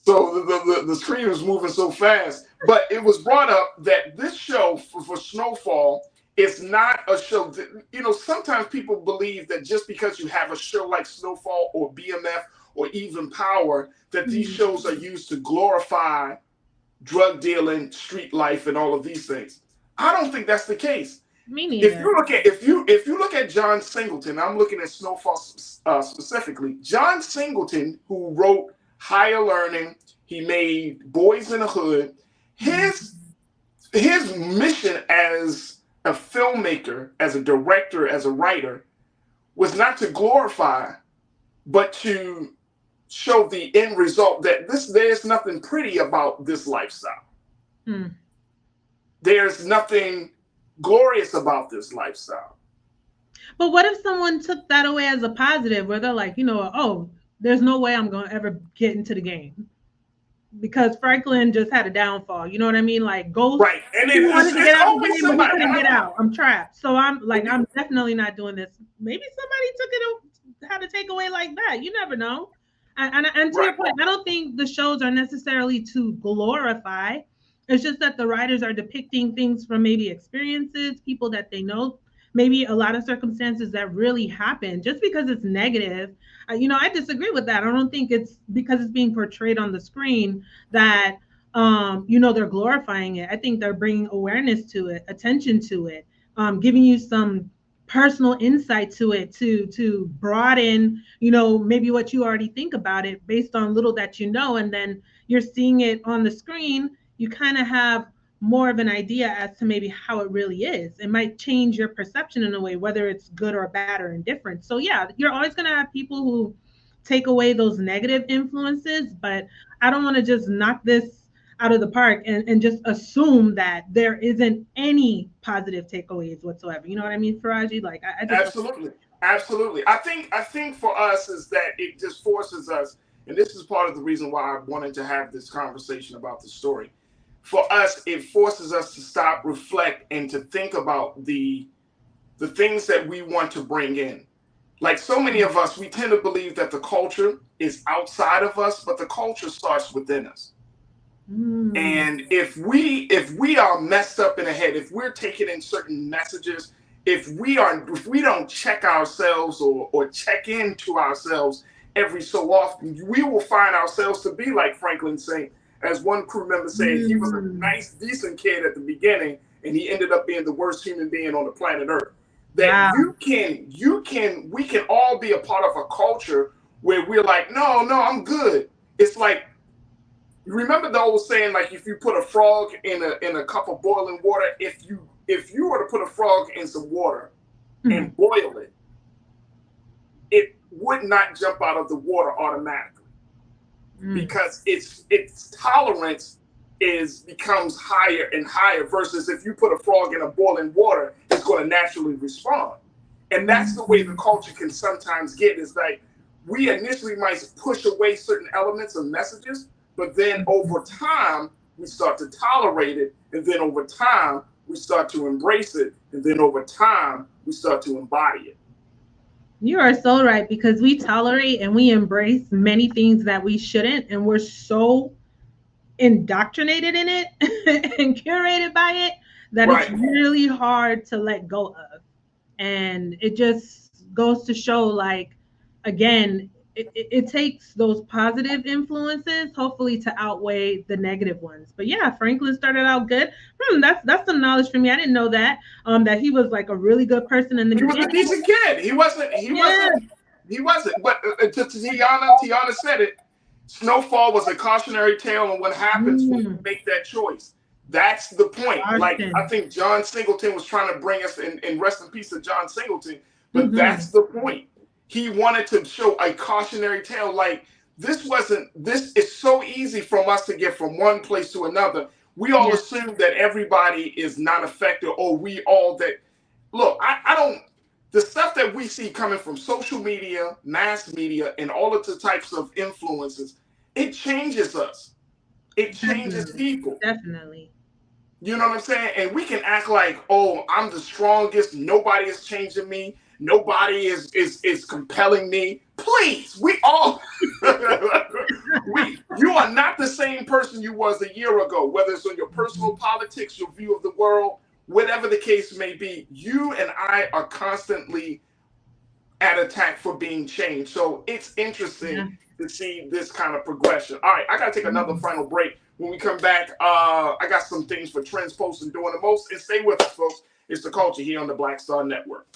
So the screen is moving so fast. But it was brought up that this show for Snowfall is not a show that, you know, sometimes people believe that just because you have a show like Snowfall or BMF or even Power, that these shows are used to glorify drug dealing, street life, and all of these things. I don't think that's the case. Me neither. If you look at John Singleton, I'm looking at Snowfall specifically. John Singleton, who wrote Higher Learning, he made Boys in the Hood. His mission as a filmmaker, as a director, as a writer, was not to glorify, but to show the end result that there's nothing pretty about this lifestyle. There's nothing glorious about this lifestyle. But what if someone took that away as a positive, where they're like, you know, oh, there's no way I'm going to ever get into the game because Franklin just had a downfall. You know what I mean? Like, Ghost, right? And he wanted to get out of the game, but he couldn't get out. I'm trapped. So I'm definitely not doing this. Maybe somebody had to take away like that. You never know. And to your point, I don't think the shows are necessarily to glorify. It's just that the writers are depicting things from maybe experiences, people that they know, maybe a lot of circumstances that really happen. Just because it's negative, I disagree with that. I don't think it's because it's being portrayed on the screen that, they're glorifying it. I think they're bringing awareness to it, attention to it, giving you some personal insight to it to broaden, maybe what you already think about it based on little that you know, and then you're seeing it on the screen. You kind of have more of an idea as to maybe how it really is. It might change your perception in a way, whether it's good or bad or indifferent. So yeah, you're always going to have people who take away those negative influences, but I don't want to just knock this out of the park and just assume that there isn't any positive takeaways whatsoever. You know what I mean, Faraji? Like, I just Absolutely. I think for us is that it just forces us, and this is part of the reason why I wanted to have this conversation about the story. For us, it forces us to stop, reflect, and to think about the things that we want to bring in. Like so many of us, we tend to believe that the culture is outside of us, but the culture starts within us. And if we are messed up in the head, if we're taking in certain messages, if we don't check ourselves or check into ourselves every so often, we will find ourselves to be like Franklin Saint. As one crew member said, he was a nice, decent kid at the beginning, and he ended up being the worst human being on the planet Earth. That we can all be a part of a culture where we're like, no, I'm good. It's like, remember the old saying, like, if you put a frog in a cup of boiling water, if you were to put a frog in some water and boil it, it would not jump out of the water automatically. Because its tolerance becomes higher and higher versus if you put a frog in a boiling water, it's going to naturally respond. And that's the way the culture can sometimes get, is like we initially might push away certain elements of messages, but then over time we start to tolerate it, and then over time we start to embrace it, and then over time we start to embody it. You are so right, because we tolerate and we embrace many things that we shouldn't, and we're so indoctrinated in it and curated by it that it's really hard to let go of. And it just goes to show, like, again, it takes those positive influences, hopefully, to outweigh the negative ones. But yeah, Franklin started out good. That's some knowledge for me. I didn't know that. That he was like a really good person in the beginning. He was a decent kid. He wasn't. But to Tiana said it. Snowfall was a cautionary tale on what happens when you make that choice. That's the point. Like, I think John Singleton was trying to bring us in rest in peace to John Singleton, but that's the point. He wanted to show a cautionary tale. Like, this is so easy from us to get from one place to another. We all assume that everybody is not affected, or we all that. Look, I don't. The stuff that we see coming from social media, mass media, and all of the types of influences, it changes us. It changes people. Definitely. You know what I'm saying? And we can act like, oh, I'm the strongest. Nobody is changing me. Nobody is compelling me. Please, we all, you are not the same person you was a year ago, whether it's on your personal politics, your view of the world, whatever the case may be. You and I are constantly at attack for being changed. So it's interesting to see this kind of progression. All right, I got to take another final break. When we come back, I got some things for Trends, Posts, and Doing the Most. And stay with us, folks. It's The Culture here on the Black Star Network.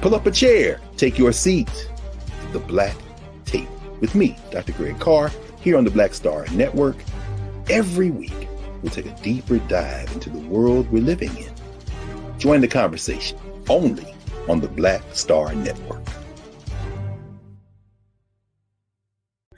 Pull up a chair, take your seat. The Black Tape with me, Dr. Greg Carr, here on the Black Star Network. Every week, we'll take a deeper dive into the world we're living in. Join the conversation only on the Black Star Network.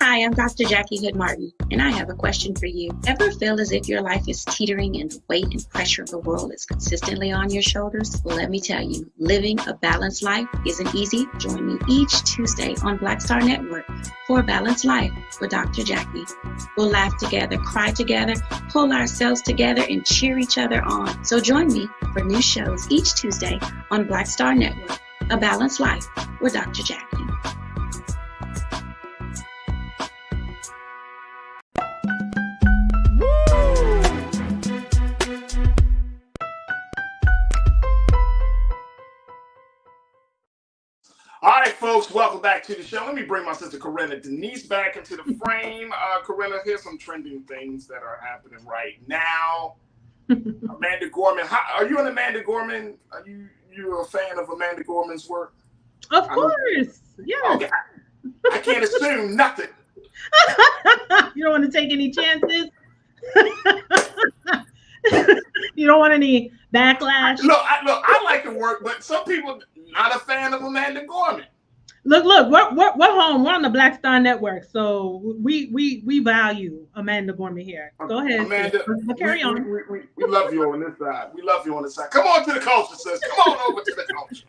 Hi, I'm Dr. Jackie Hood Martin, and I have a question for you. Ever feel as if your life is teetering and the weight and pressure of the world is consistently on your shoulders? Well, let me tell you, living a balanced life isn't easy. Join me each Tuesday on Black Star Network for A Balanced Life with Dr. Jackie. We'll laugh together, cry together, pull ourselves together, and cheer each other on. So join me for new shows each Tuesday on Black Star Network, A Balanced Life with Dr. Jackie. All right, folks, welcome back to the show. Let me bring my sister Corinna Denise back into the frame. Corinna, here's some trending things that are happening right now. Amanda Gorman. Are you an Amanda Gorman? Are you a fan of Amanda Gorman's work? Of course. Yeah. Okay. I can't assume nothing. You don't want to take any chances? You don't want any backlash? Look, I like the work, but some people not a fan of Amanda Gorman. Look, we're home. We're on the Black Star Network, so we value Amanda Gorman here. Go ahead, Amanda. Carry on. We love you on this side. We love you on this side. Come on to the culture, sis. Come on over to the culture.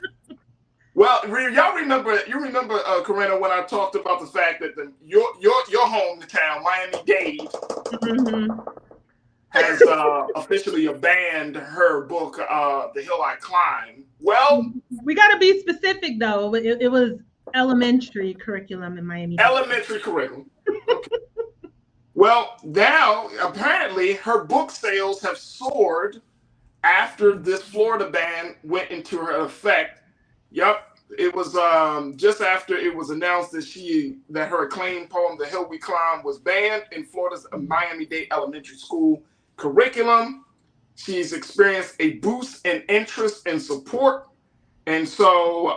Well, y'all remember? You remember, Corinna, when I talked about the fact that your hometown, Miami-Dade, has officially abandoned her book, The Hill I Climb. Well, we got to be specific, though. It was elementary curriculum in Miami. Elementary curriculum. Okay. Well, now, apparently, her book sales have soared after this Florida ban went into effect. Yep. It was just after it was announced that her acclaimed poem, The Hill We Climb, was banned in Florida's Miami-Dade Elementary School curriculum. She's experienced a boost in interest and support. And so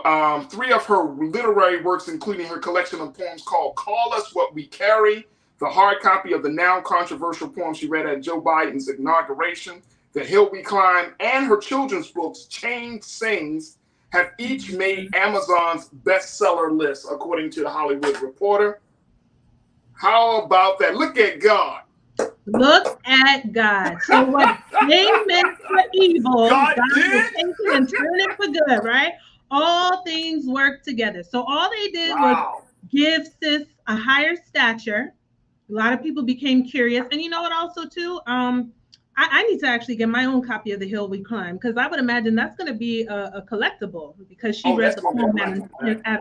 3 of her literary works, including her collection of poems called Call Us What We Carry, the hard copy of the now controversial poem she read at Joe Biden's inauguration, The Hill We Climb, and her children's books, Chained Sings, have each made Amazon's bestseller list, according to the Hollywood Reporter. How about that? Look at God. Look at God. So what they meant for evil, God will take it and turn it for good, right? All things work together. So all they did was give sis a higher stature. A lot of people became curious. And you know what also too? I need to actually get my own copy of The Hill We Climb, because I would imagine that's going to be a collectible, because she read the poem at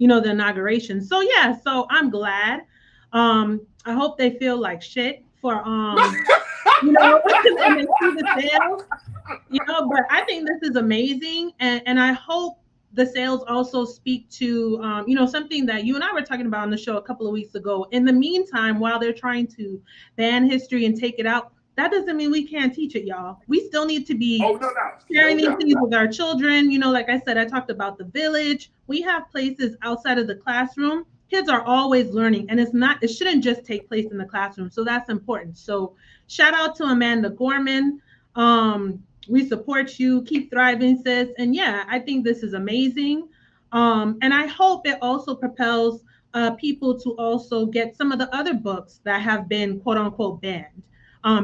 the inauguration. So yeah, so I'm glad. I hope they feel like shit for and they see the sales, but I think this is amazing, and I hope the sales also speak to something that you and I were talking about on the show a couple of weeks ago. In the meantime, while they're trying to ban history and take it out, that doesn't mean we can't teach it, y'all. We still need to be sharing these things with our children. Like I said, I talked about the village. We have places outside of the classroom. Kids are always learning, and it shouldn't just take place in the classroom. So that's important. So shout out to Amanda Gorman. We support you. Keep thriving, sis. And yeah, I think this is amazing. And I hope it also propels people to also get some of the other books that have been quote unquote banned.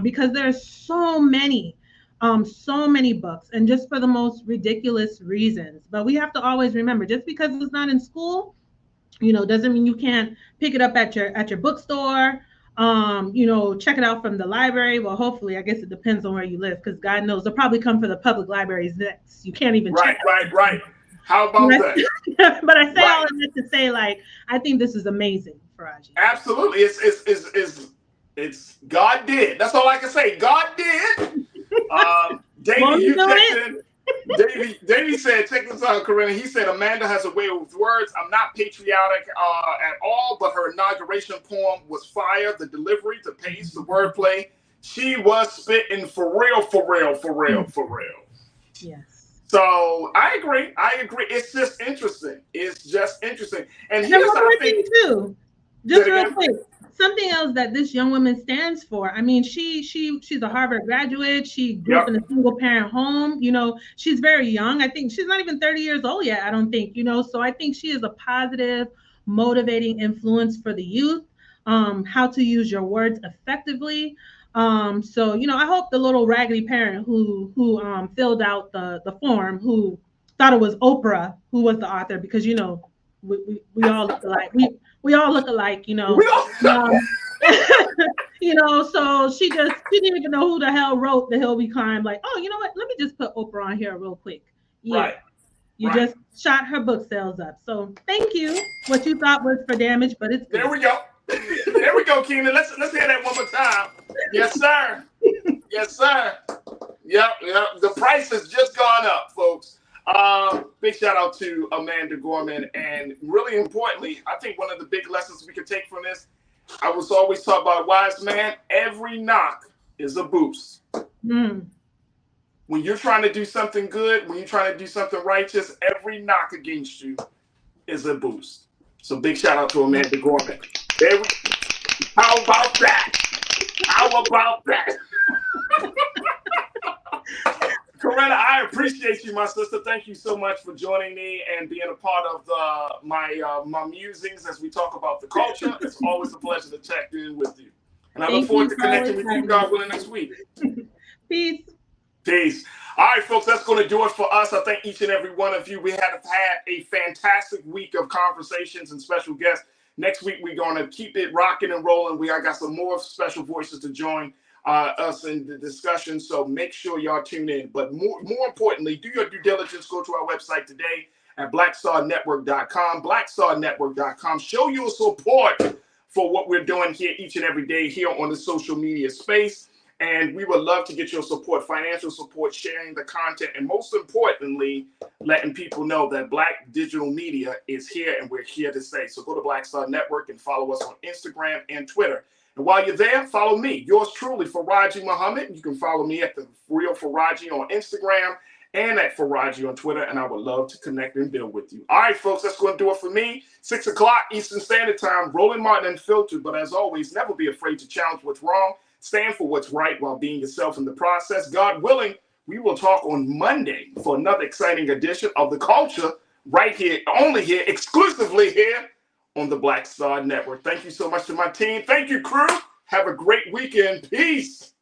Because there's so many books, and just for the most ridiculous reasons. But we have to always remember, just because it's not in school, doesn't mean you can't pick it up at your bookstore. Check it out from the library. Well, hopefully, I guess it depends on where you live, because God knows they'll probably come for the public libraries next. You can't even check it. Right. How about that? But I say all of this to say, I think this is amazing, Faraji. Absolutely, it's God did. That's all I can say. God did. Davey said, check this out, Corinna. He said, Amanda has a way with words. I'm not patriotic at all, but her inauguration poem was fire. The delivery, the pace, the wordplay. She was spitting for real. Yes. So I agree. It's just interesting. And here's one more thing too. Just real quick. Something else that this young woman stands for. I mean, she's a Harvard graduate. She grew up in a single parent home. She's very young. I think she's not even 30 years old yet, I don't think, so I think she is a positive, motivating influence for the youth, how to use your words effectively. So, I hope the little raggedy parent who filled out the form, who thought it was Oprah who was the author, because, we all look alike. We all look alike, so she didn't even know who the hell wrote The Hill We Climb. Like, oh, you know what? Let me just put Oprah on here real quick. Yeah. You just shot her book sales up. So thank you. What you thought was for damage, but it's good. There we go. There we go, Keenan. Let's hear that one more time. Yes, sir. Yes, sir. Yep. The price has just gone up, folks. Big shout out to Amanda Gorman, and really importantly, I think one of the big lessons we can take from this, I was always taught by a wise man, every knock is a boost. When you're trying to do something good, when you're trying to do something righteous, every knock against you is a boost. So big shout out to Amanda Gorman. How about that? Corinna, I appreciate you, my sister. Thank you so much for joining me and being a part of my musings as we talk about the culture. It's always a pleasure to check in with you. And I look forward to connecting with you, God willing, next week. Peace. All right, folks, that's going to do it for us. I thank each and every one of you. We have had a fantastic week of conversations and special guests. Next week, we're going to keep it rocking and rolling. I got some more special voices to join us in the discussion, so make sure y'all tune in. But more importantly, do your due diligence. Go to our website today at blackstarnetwork.com, blackstarnetwork.com. Show your support for what we're doing here each and every day here on the social media space. And we would love to get your support, financial support, sharing the content, and most importantly, letting people know that Black digital media is here and we're here to stay. So go to Black Star Network and follow us on Instagram and Twitter. And while you're there, follow me, yours truly, Faraji Muhammad. You can follow me at The Real Faraji on Instagram and at Faraji on Twitter, and I would love to connect and build with you. All right, folks, that's going to do it for me. 6 o'clock Eastern Standard Time, Roland Martin Unfiltered. But as always, never be afraid to challenge what's wrong. Stand for what's right while being yourself in the process. God willing, we will talk on Monday for another exciting edition of The Culture right here, only here, exclusively here on the Black Star Network. Thank you so much to my team. Thank you, crew. Have a great weekend. Peace.